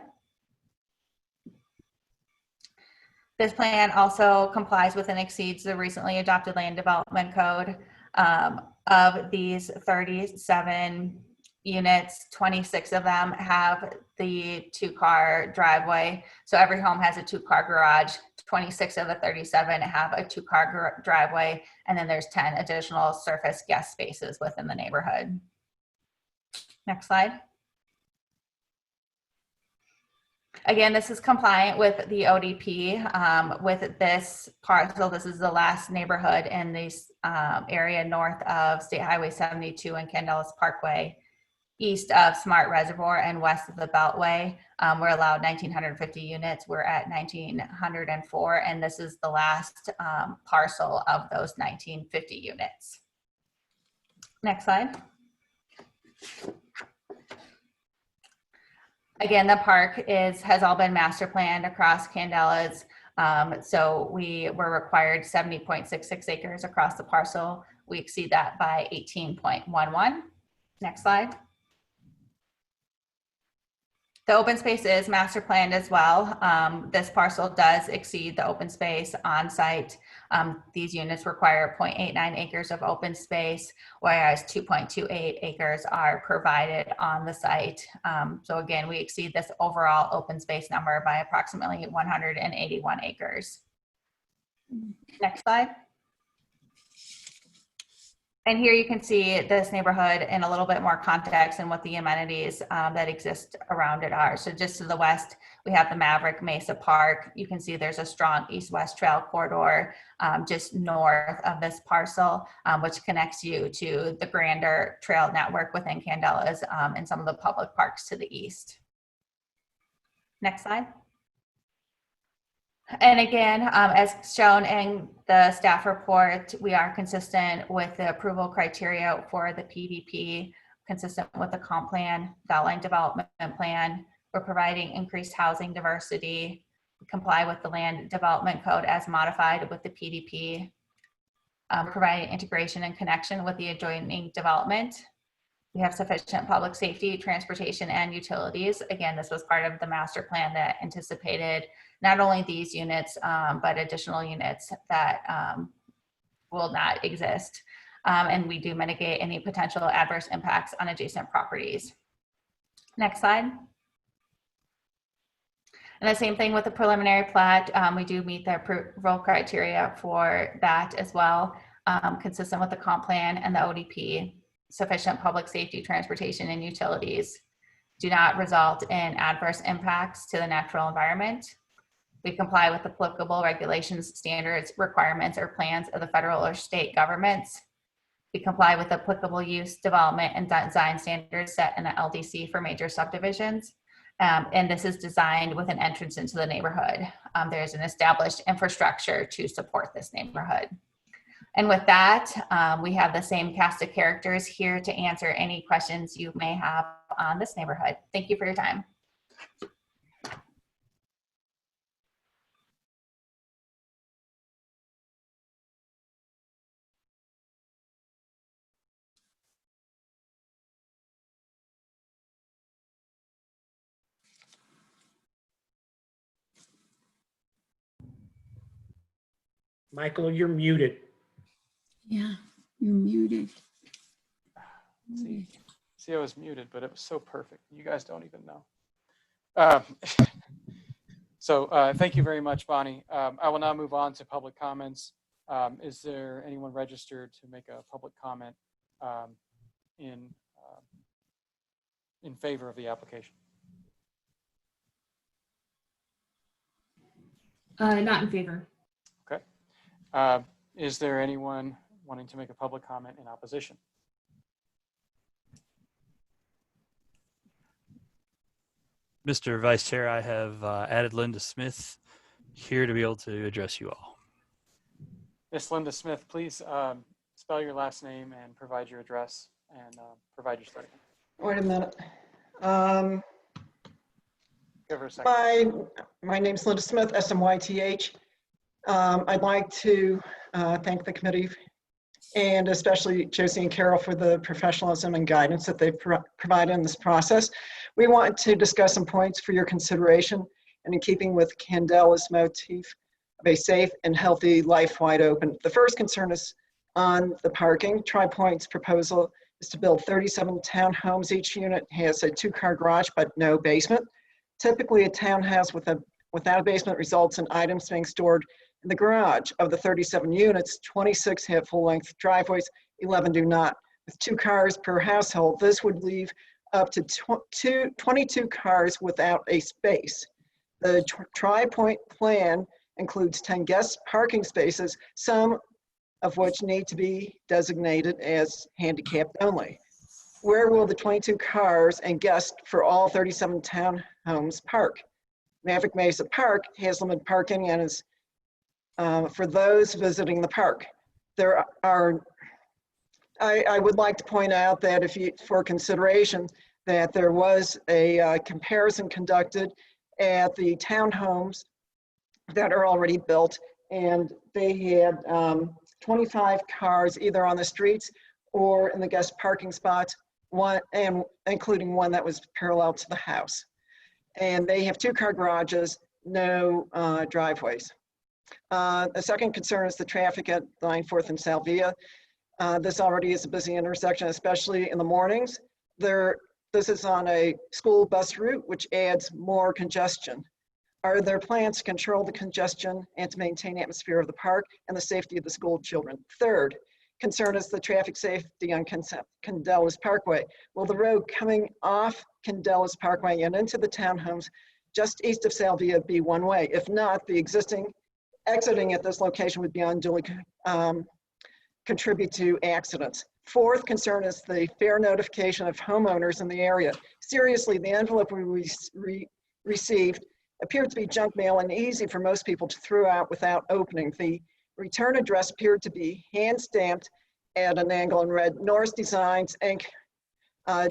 This plan also complies with and exceeds the recently adopted land development code. Of these 37 units, 26 of them have the 2-car driveway. So every home has a 2-car garage. 26 of the 37 have a 2-car driveway. And then there's 10 additional surface guest spaces within the neighborhood. Next slide. Again, this is compliant with the ODP. With this parcel, this is the last neighborhood in this area north of State Highway 72 and Candelas Parkway, east of Smart Reservoir and west of the Beltway. We're allowed 1,950 units. We're at 1,904, and this is the last parcel of those 1,950 units. Next slide. Again, the park has all been master planned across Candelas. So we were required 70.66 acres across the parcel. We exceed that by 18.11. Next slide. The open space is master planned as well. This parcel does exceed the open space on site. These units require 0.89 acres of open space, whereas 2.28 acres are provided on the site. So again, we exceed this overall open space number by approximately 181 acres. Next slide. And here you can see this neighborhood in a little bit more context and what the amenities that exist around it are. So just to the west, we have the Maverick Mesa Park. You can see there's a strong east-west trail corridor just north of this parcel, which connects you to the grander trail network within Candelas and some of the public parks to the east. Next slide. And again, as shown in the staff report, we are consistent with the approval criteria for the PDP, consistent with the comp plan, the outline development plan. We're providing increased housing diversity, comply with the land development code as modified with the PDP, providing integration and connection with the adjoining development. We have sufficient public safety, transportation, and utilities. Again, this was part of the master plan that anticipated not only these units, but additional units that will not exist. And we do mitigate any potential adverse impacts on adjacent properties. Next slide. And the same thing with the preliminary plat. We do meet the approval criteria for that as well, consistent with the comp plan and the ODP. Sufficient public safety, transportation, and utilities do not result in adverse impacts to the natural environment. We comply with applicable regulations, standards, requirements, or plans of the federal or state governments. We comply with applicable use, development, and design standards set in the LDC for major subdivisions. And this is designed with an entrance into the neighborhood. There's an established infrastructure to support this neighborhood. And with that, we have the same cast of characters here to answer any questions you may have on this neighborhood. Thank you for your time. Michael, you're muted. Yeah, you're muted. See, I was muted, but it was so perfect. You guys don't even know. So thank you very much, Bonnie. I will now move on to public comments. Is there anyone registered to make a public comment in favor of the application? Not in favor. Okay. Is there anyone wanting to make a public comment in opposition? Mr. Vice Chair, I have added Linda Smith here to be able to address you all. Miss Linda Smith, please spell your last name and provide your address and provide your statement. Wait a minute. Give her a second. My name's Linda Smith, SMYTH. I'd like to thank the committee and especially Josie and Carol for the professionalism and guidance that they've provided in this process. We want to discuss some points for your consideration, and in keeping with Candela's motif of a safe and healthy life wide open. The first concern is on the parking. Tri-Point's proposal is to build 37 townhomes. Each unit has a 2-car garage but no basement. Typically, a townhouse without a basement results in items being stored in the garage. Of the 37 units, 26 have full-length driveways, 11 do not. With 2 cars per household, this would leave up to 22 cars without a space. The Tri-Point plan includes 10 guest parking spaces, some of which need to be designated as handicapped only. Where will the 22 cars and guests for all 37 townhomes park? Maverick Mesa Park has limited parking and is for those visiting the park. I would like to point out that for consideration, that there was a comparison conducted at the townhomes that are already built, and they had 25 cars either on the streets or in the guest parking spots, including one that was parallel to the house. And they have 2-car garages, no driveways. The second concern is the traffic at 9 4th and Salvia. This already is a busy intersection, especially in the mornings. This is on a school bus route, which adds more congestion. Are there plans to control the congestion and to maintain the atmosphere of the park and the safety of the school children? Third concern is the traffic safety on Candelas Parkway. Will the road coming off Candelas Parkway and into the townhomes just east of Salvia be one way? If not, the existing exiting at this location would be unduly contribute to accidents. Fourth concern is the fair notification of homeowners in the area. Seriously, the envelope we received appeared to be junk mail and easy for most people to throw out without opening. The return address appeared to be hand-stamped at an angle and read Norris Designs, Inc.,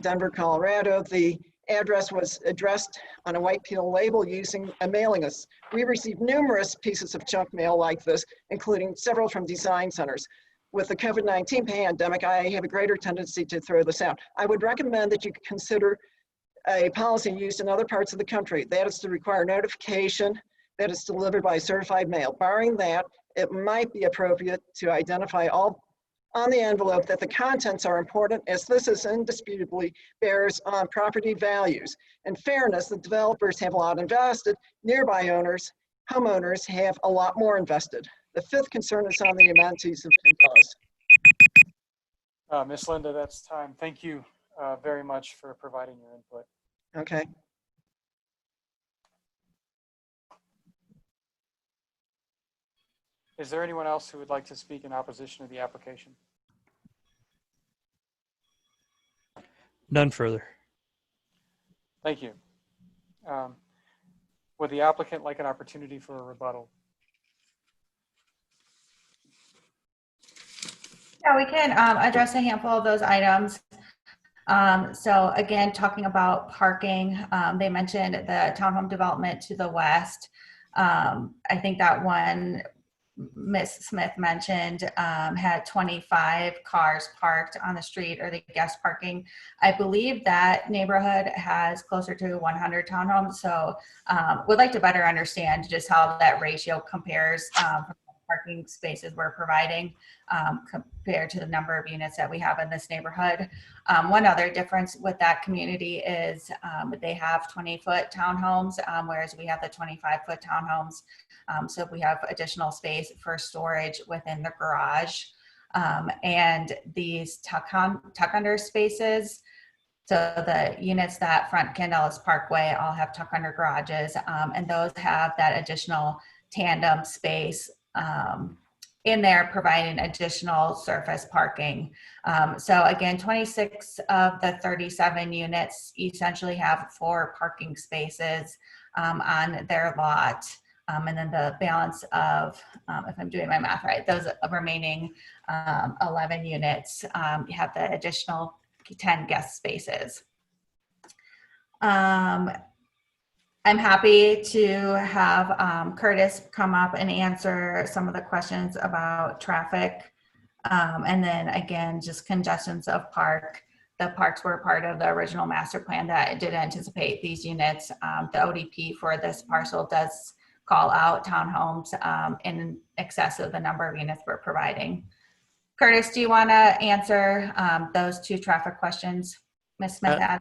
Denver, Colorado. The address was addressed on a white peel label using a mailing list. We received numerous pieces of junk mail like this, including several from design centers. With the COVID-19 pandemic, I have a greater tendency to throw this out. I would recommend that you consider a policy used in other parts of the country. That is to require notification that is delivered by certified mail. Barring that, it might be appropriate to identify all on the envelope that the contents are important, as this is indisputably bears on property values. In fairness, the developers have a lot invested. Nearby homeowners have a lot more invested. The fifth concern is on the amenities of Candelas. Ms. Linda, that's time. Thank you very much for providing your input. Okay. Is there anyone else who would like to speak in opposition to the application? None further. Thank you. Would the applicant like an opportunity for a rebuttal? Yeah, we can address a handful of those items. So again, talking about parking, they mentioned the townhome development to the west. I think that one Ms. Smith mentioned had 25 cars parked on the street or the guest parking. I believe that neighborhood has closer to 100 townhomes. So would like to better understand just how that ratio compares from parking spaces we're providing compared to the number of units that we have in this neighborhood. One other difference with that community is they have 20-foot townhomes, whereas we have the 25-foot townhomes. So we have additional space for storage within the garage. And these tuck under spaces, so the units that front Candelas Parkway all have tuck under garages, and those have that additional tandem space in there, providing additional surface parking. So again, 26 of the 37 units essentially have 4 parking spaces on their lot. And then the balance of, if I'm doing my math right, those remaining 11 units have the additional 10 guest spaces. I'm happy to have Curtis come up and answer some of the questions about traffic. And then again, just congestions of park. The parks were part of the original master plan that did anticipate these units. The ODP for this parcel does call out townhomes in excess of the number of units we're providing. Curtis, do you want to answer those 2 traffic questions Ms. Smith had?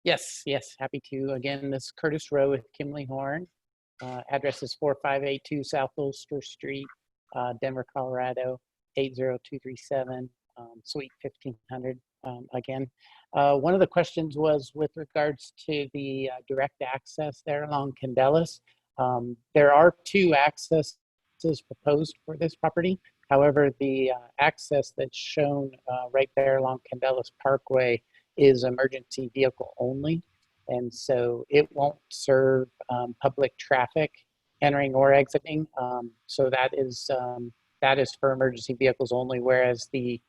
Yes, happy to. Again, this is Curtis Rowe with Kimley Horn. Address is 4582 South Ulster Street, Denver, Colorado, 80237, Suite 1500. Again, one of the questions was with regards to the direct access there along Candelas. There are 2 accesses proposed for this property. However, the access that's shown right there along Candelas Parkway is emergency vehicle only. And so it won't serve public traffic entering or exiting. So that is for emergency vehicles only, whereas the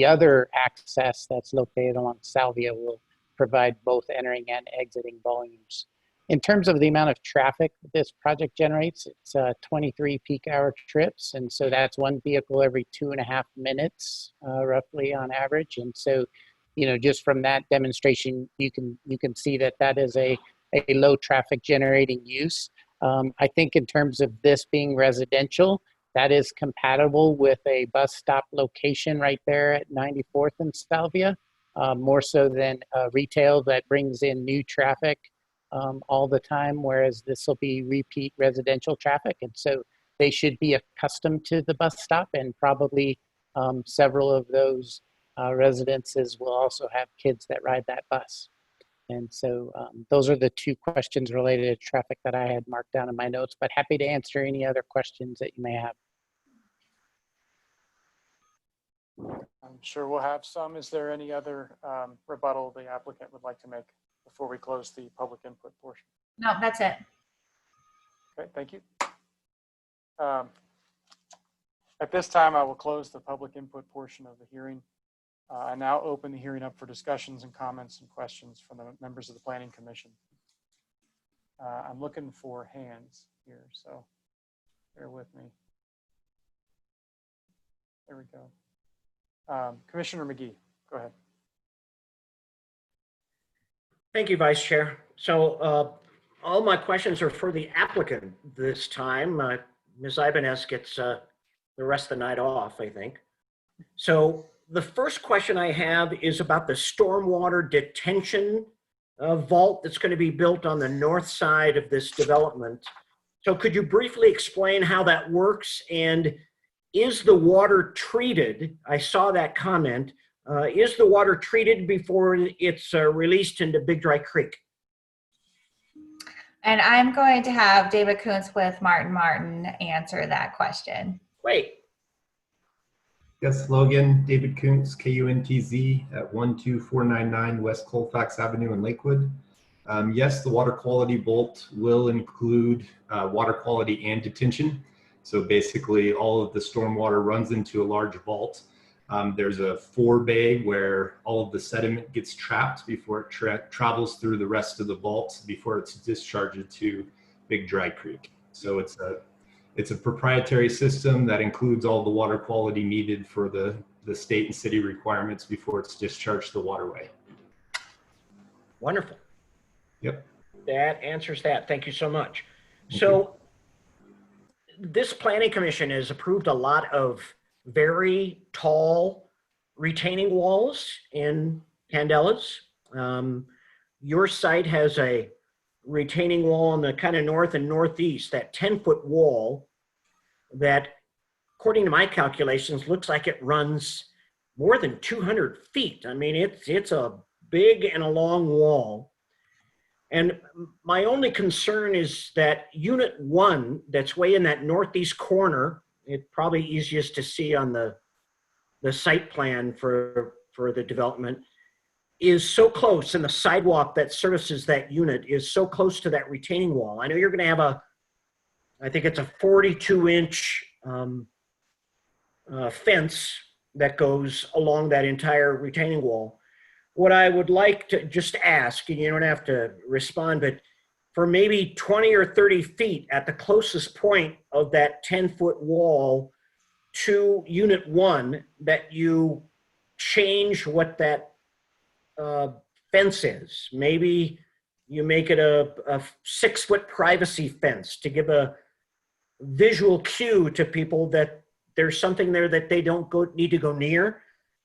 other access that's located along Salvia will provide both entering and exiting volumes. In terms of the amount of traffic this project generates, it's 23 peak hour trips. And so that's 1 vehicle every 2.5 minutes, roughly on average. And so, just from that demonstration, you can see that is a low traffic generating use. I think in terms of this being residential, that is compatible with a bus stop location right there at 94th and Salvia, more so than retail that brings in new traffic all the time, whereas this will be repeat residential traffic. And so they should be accustomed to the bus stop, and probably several of those residences will also have kids that ride that bus. And so those are the 2 questions related to traffic that I had marked down in my notes, but happy to answer any other questions that you may have. I'm sure we'll have some. Is there any other rebuttal the applicant would like to make before we close the public input portion? No, that's it. Okay, thank you. At this time, I will close the public input portion of the hearing. I now open the hearing up for discussions and comments and questions from the members of the Planning Commission. I'm looking for hands here, so bear with me. There we go. Commissioner McGee, go ahead. Thank you, Vice Chair. So all my questions are for the applicant this time. Ms. Ibanez gets the rest of the night off, I think. So the first question I have is about the stormwater detention vault that's going to be built on the north side of this development. So could you briefly explain how that works, and is the water treated? I saw that comment. Is the water treated before it's released into Big Dry Creek? And I'm going to have David Kuntz with Martin Martin answer that question. Great. Yes, Logan, David Kuntz, KUNTZ at 12499 West Colfax Avenue in Lakewood. Yes, the water quality vault will include water quality and detention. So basically all of the stormwater runs into a large vault. There's a forebay where all of the sediment gets trapped before it travels through the rest of the vault before it's discharged to Big Dry Creek. So it's a proprietary system that includes all the water quality needed for the state and city requirements before it's discharged to the waterway. Wonderful. Yep. That answers that. Thank you so much. So this Planning Commission has approved a lot of very tall retaining walls in Candelas. Your site has a retaining wall on the kind of north and northeast, that 10-foot wall that, according to my calculations, looks like it runs more than 200 feet. I mean, it's a big and a long wall. And my only concern is that Unit 1, that's way in that northeast corner, it's probably easiest to see on the site plan for the development, is so close, and the sidewalk that services that unit is so close to that retaining wall. I know you're going to have I think it's a 42-inch fence that goes along that entire retaining wall. What I would like to just ask, and you don't have to respond, but for maybe 20 or 30 feet at the closest point of that 10-foot wall to Unit 1, that you change what that fence is. Maybe you make it a 6-foot privacy fence to give a visual cue to people that there's something there that they don't need to go near.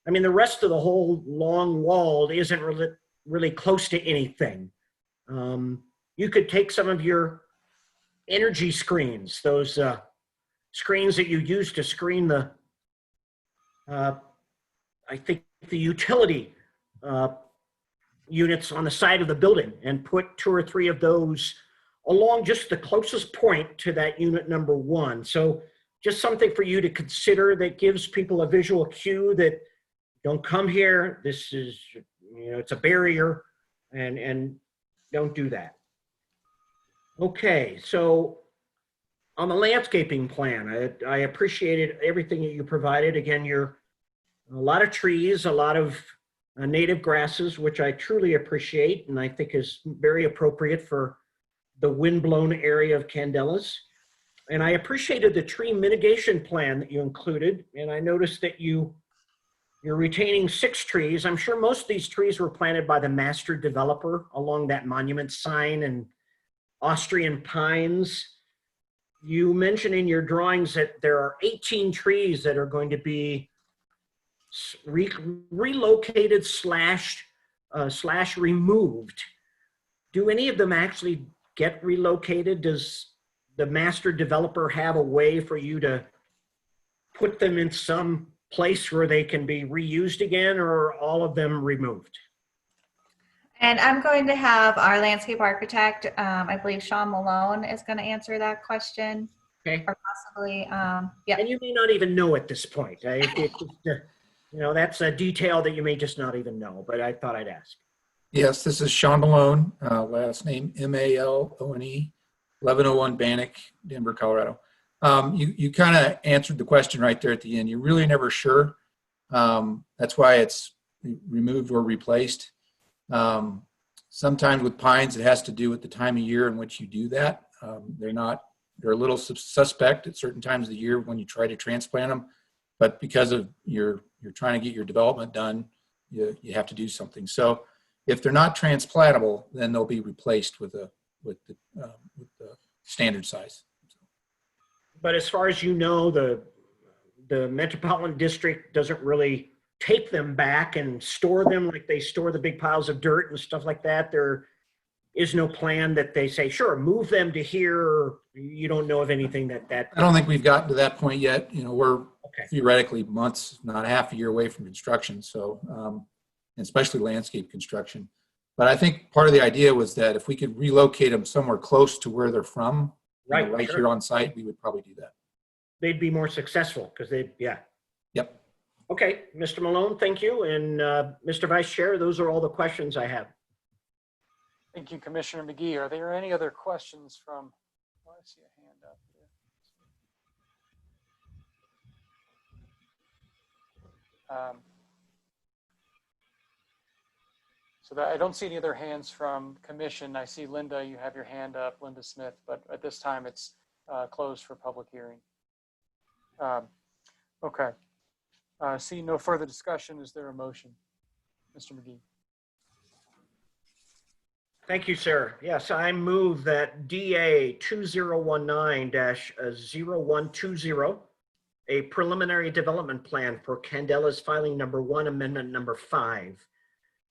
I mean, the rest of the whole long wall isn't really close to anything. You could take some of your energy screens, those screens that you use to screen the, I think, the utility units on the side of the building, and put 2 or 3 of those along just the closest point to that unit number 1. So just something for you to consider that gives people a visual cue that don't come here. This is, it's a barrier, and don't do that. Okay, so on the landscaping plan, I appreciated everything that you provided. Again, a lot of trees, a lot of native grasses, which I truly appreciate, and I think is very appropriate for the windblown area of Candelas. And I appreciated the tree mitigation plan that you included, and I noticed that you're retaining 6 trees. I'm sure most of these trees were planted by the master developer along that monument sign and Austrian pines. You mentioned in your drawings that there are 18 trees that are going to be relocated slash removed. Do any of them actually get relocated? Does the master developer have a way for you to put them in some place where they can be reused again, or are all of them removed? And I'm going to have our landscape architect, I believe Sean Malone, is going to answer that question. Okay. Or possibly, yeah. And you may not even know at this point. That's a detail that you may just not even know, but I thought I'd ask. Yes, this is Sean Malone, last name Malone, 1101 Bannock, Denver, Colorado. You kind of answered the question right there at the end. You're really never sure. That's why it's removed or replaced. Sometimes with pines, it has to do with the time of year in which you do that. They're a little suspect at certain times of the year when you try to transplant them, but because of you're trying to get your development done, you have to do something. So if they're not transplantable, then they'll be replaced with the standard size. But as far as you know, the Metropolitan District doesn't really take them back and store them like they store the big piles of dirt and stuff like that. There is no plan that they say, sure, move them to here. Or you don't know of anything that. I don't think we've gotten to that point yet. We're theoretically months, not half a year away from construction. So, especially landscape construction. But I think part of the idea was that if we could relocate them somewhere close to where they're from, right sure. here on site, we would probably do that. They'd be more successful because Yep. Okay, Mr. Malone, thank you. And Mr. Vice Chair, those are all the questions I have. Thank you, Commissioner McGee. Are there any other questions from, I see a hand up here. I don't see any other hands from commission. I see Linda, you have your hand up, Linda Smith, but at this time it's closed for public hearing. Okay. See no further discussion. Is there a motion? Mr. McGee. Thank you, sir. Yes, I move that DA 2019-0120, a preliminary development plan for Candelas filing number 1, amendment number 5,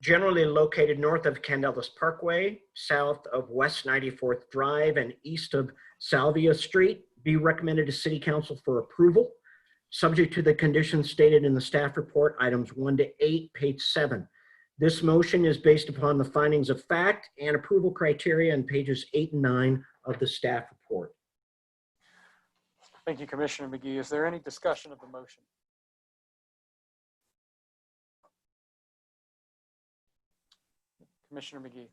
generally located north of Candelas Parkway, south of West 94th Drive, and east of Salvia Street, be recommended to City Council for approval, subject to the conditions stated in the staff report, items 1 to 8, page 7. This motion is based upon the findings of fact and approval criteria on pages 8 and 9 of the staff report. Thank you, Commissioner McGee. Is there any discussion of the motion? Commissioner McGee.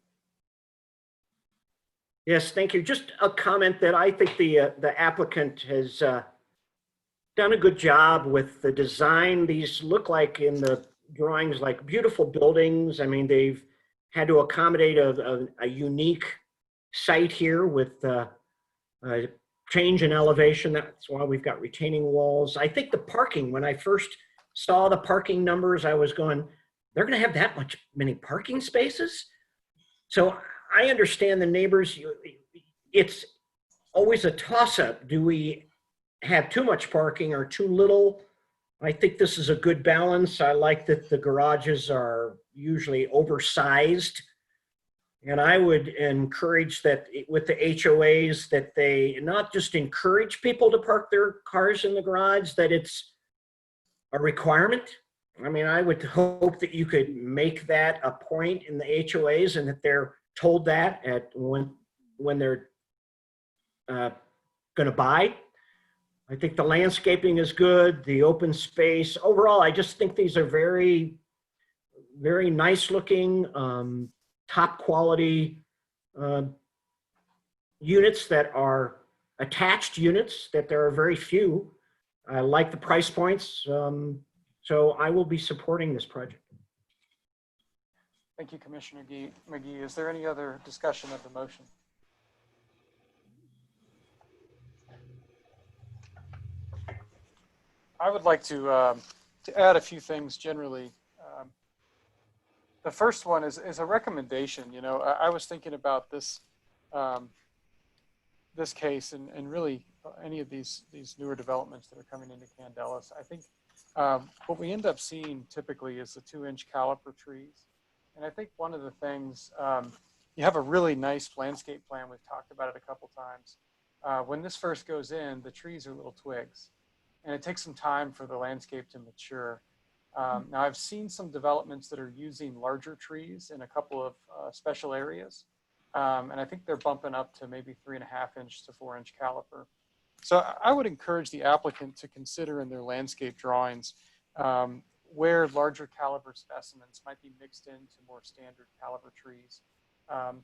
Yes, thank you. Just a comment that I think the applicant has done a good job with the design. These look like in the drawings like beautiful buildings. I mean, they've had to accommodate a unique site here with a change in elevation. That's why we've got retaining walls. I think the parking, when I first saw the parking numbers, I was going, they're going to have that many parking spaces? So I understand the neighbors. It's always a toss-up. Do we have too much parking or too little? I think this is a good balance. I like that the garages are usually oversized. And I would encourage that with the HOAs that they not just encourage people to park their cars in the garage, that it's a requirement. I mean, I would hope that you could make that a point in the HOAs and that they're told that at when they're going to buy. I think the landscaping is good, the open space. Overall, I just think these are very, very nice looking, top quality units that are attached units, that there are very few. I like the price points. So I will be supporting this project. Thank you, Commissioner McGee. Is there any other discussion of the motion? I would like to add a few things generally. The first one is a recommendation. You know, I was thinking about this this case and really any of these newer developments that are coming into Candelas. I think what we end up seeing typically is the 2-inch caliper trees. And I think one of the things, you have a really nice landscape plan. We've talked about it a couple times. When this first goes in, the trees are little twigs. And it takes some time for the landscape to mature. Now, I've seen some developments that are using larger trees in a couple of special areas. And I think they're bumping up to maybe 3.5-inch to 4-inch caliper. So I would encourage the applicant to consider in their landscape drawings where larger caliber specimens might be mixed into more standard caliber trees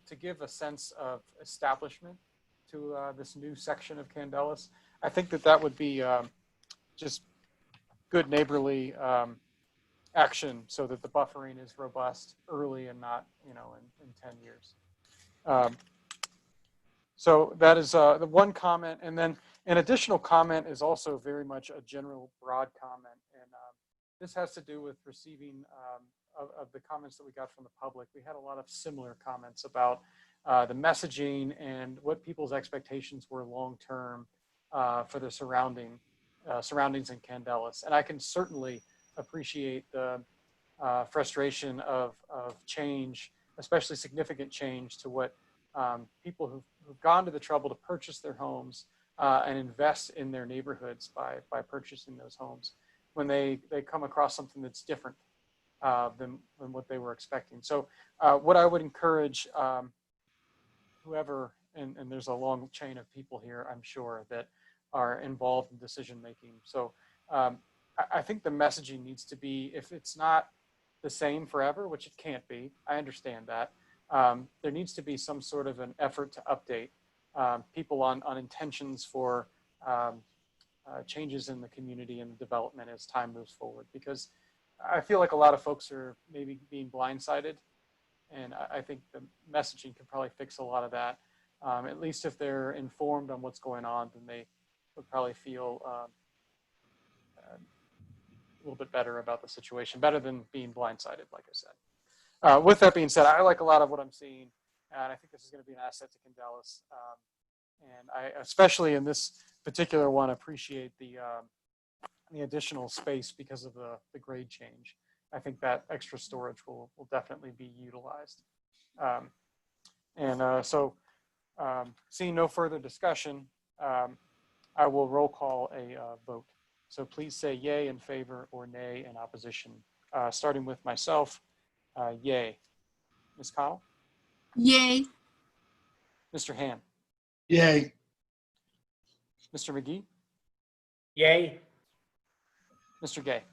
to give a sense of establishment to this new section of Candelas. I think that would be just good neighborly action so that the buffering is robust early and not, you know, in 10 years. So that is the one comment. And then an additional comment is also very much a general broad comment. And this has to do with receiving of the comments that we got from the public. We had a lot of similar comments about the messaging and what people's expectations were long-term for the surroundings in Candelas. And I can certainly appreciate the frustration of change, especially significant change to what people who've gone to the trouble to purchase their homes and invest in their neighborhoods by purchasing those homes, when they come across something that's different than what they were expecting. So what I would encourage whoever, and there's a long chain of people here, I'm sure, that are involved in decision making. So I think the messaging needs to be, if it's not the same forever, which it can't be, I understand that, there needs to be some sort of an effort to update people on intentions for changes in the community and the development as time moves forward. Because I feel like a lot of folks are maybe being blindsided, and I think the messaging can probably fix a lot of that. At least if they're informed on what's going on, then they would probably feel a little bit better about the situation, better than being blindsided, like I said. With that being said, I like a lot of what I'm seeing, and I think this is going to be an asset to Candelas. And I, especially in this particular one, appreciate the additional space because of the grade change. I think that extra storage will definitely be utilized. So seeing no further discussion, I will roll call a vote. So please say yay in favor or nay in opposition, starting with myself. Yay. Ms. Connell? Yay. Mr. Han? Yay. Mr. McGee? Yay. Mr. Gay?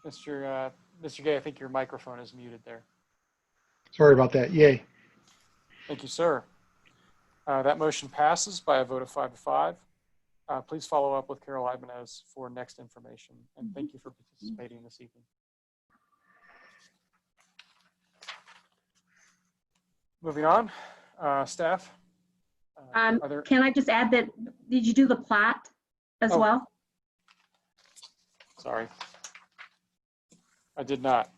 Mr. Gay, I think your microphone is muted there. Sorry about that. Yay. Thank you, sir. That motion passes by a vote of 5 to 5. Please follow up with Carol Ibanez for next information, and thank you for participating this evening. Moving on, staff. Are there? Can I just add that, did you do the plat as Oh. well? Sorry, I did not.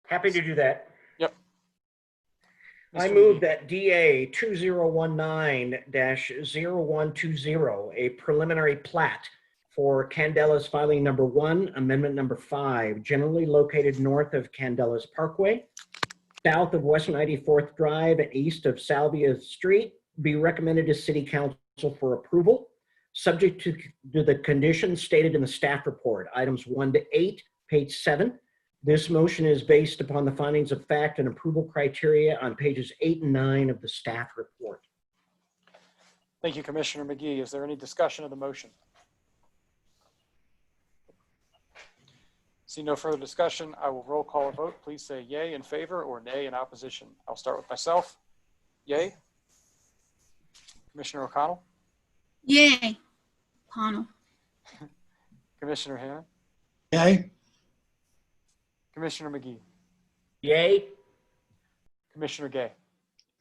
Happy to do that. Yep. I Mr. move McGee. that DA 2019-0120, a preliminary plat for Candela's filing number 1, amendment number 5, generally located north of Candela's Parkway, south of West 94th Drive, and east of Salvia Street, be recommended to City Council for approval, subject to the conditions stated in the staff report, items 1 to 8, page 7. This motion is based upon the findings of fact and approval criteria on pages 8 and 9 of the staff report. Thank you, Commissioner McGee. Is there any discussion of the motion? See no further discussion. I will roll call a vote. Please say yay in favor or nay in opposition. I'll start with myself. Yay. Commissioner O'Connell. Yay. Connell. Commissioner Hanna. Yay. Commissioner McGee. Yay. Commissioner Gay.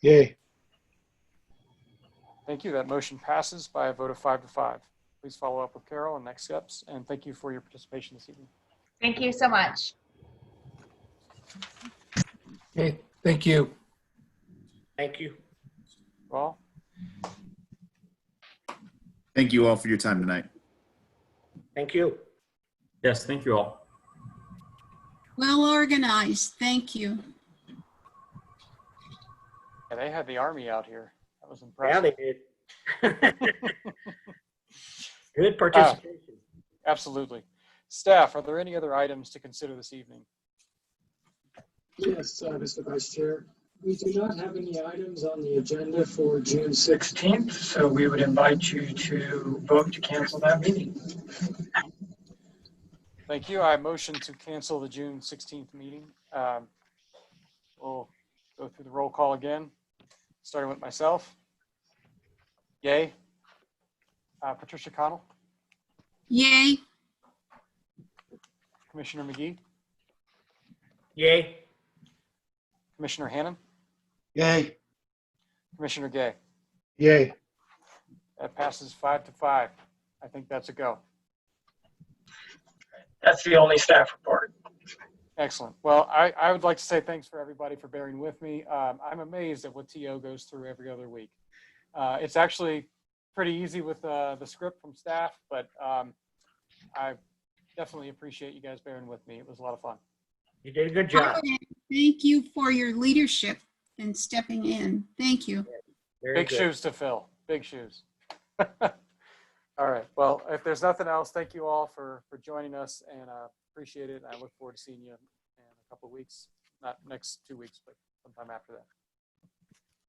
Yay. Thank you. That motion passes by a vote of 5 to 5. Please follow up with Carol on next steps, and thank you for your participation this evening. Thank you so much. Okay, thank you. Thank you. Well, Thank you all for your time tonight. Thank you. Yes, thank you all. Well organized. Thank you. yeah, they had the Army out here. That was Yeah, impressive. they did. Good participation. Absolutely. Staff, are there any other items to consider this evening? Yes, Mr. Vice Chair. We do not have any items on the agenda for June 16th, so we would invite you to vote to cancel that meeting. Thank you. I motion to cancel the June 16th meeting. We'll go through the roll call again, starting with myself. Yay. Patricia Connell. Yay. Commissioner McGee. Yay. Commissioner Hannon. Yay. Commissioner Gay. Yay. That passes 5 to 5. I think that's a go. That's the only staff report. Excellent. Well, I would like to say thanks for everybody for bearing with me. I'm amazed at what TO goes through every other week. It's actually pretty easy with the script from staff, but I definitely appreciate you guys bearing with me. It was a lot of fun. You did a good job. Thank you for your leadership and stepping in. Thank you. Very Big good. shoes to fill. Big shoes. All right. Well, if there's nothing else, thank you all for joining us, and appreciate it. I look forward to seeing you in a couple of weeks. Not next 2 weeks, but sometime after that.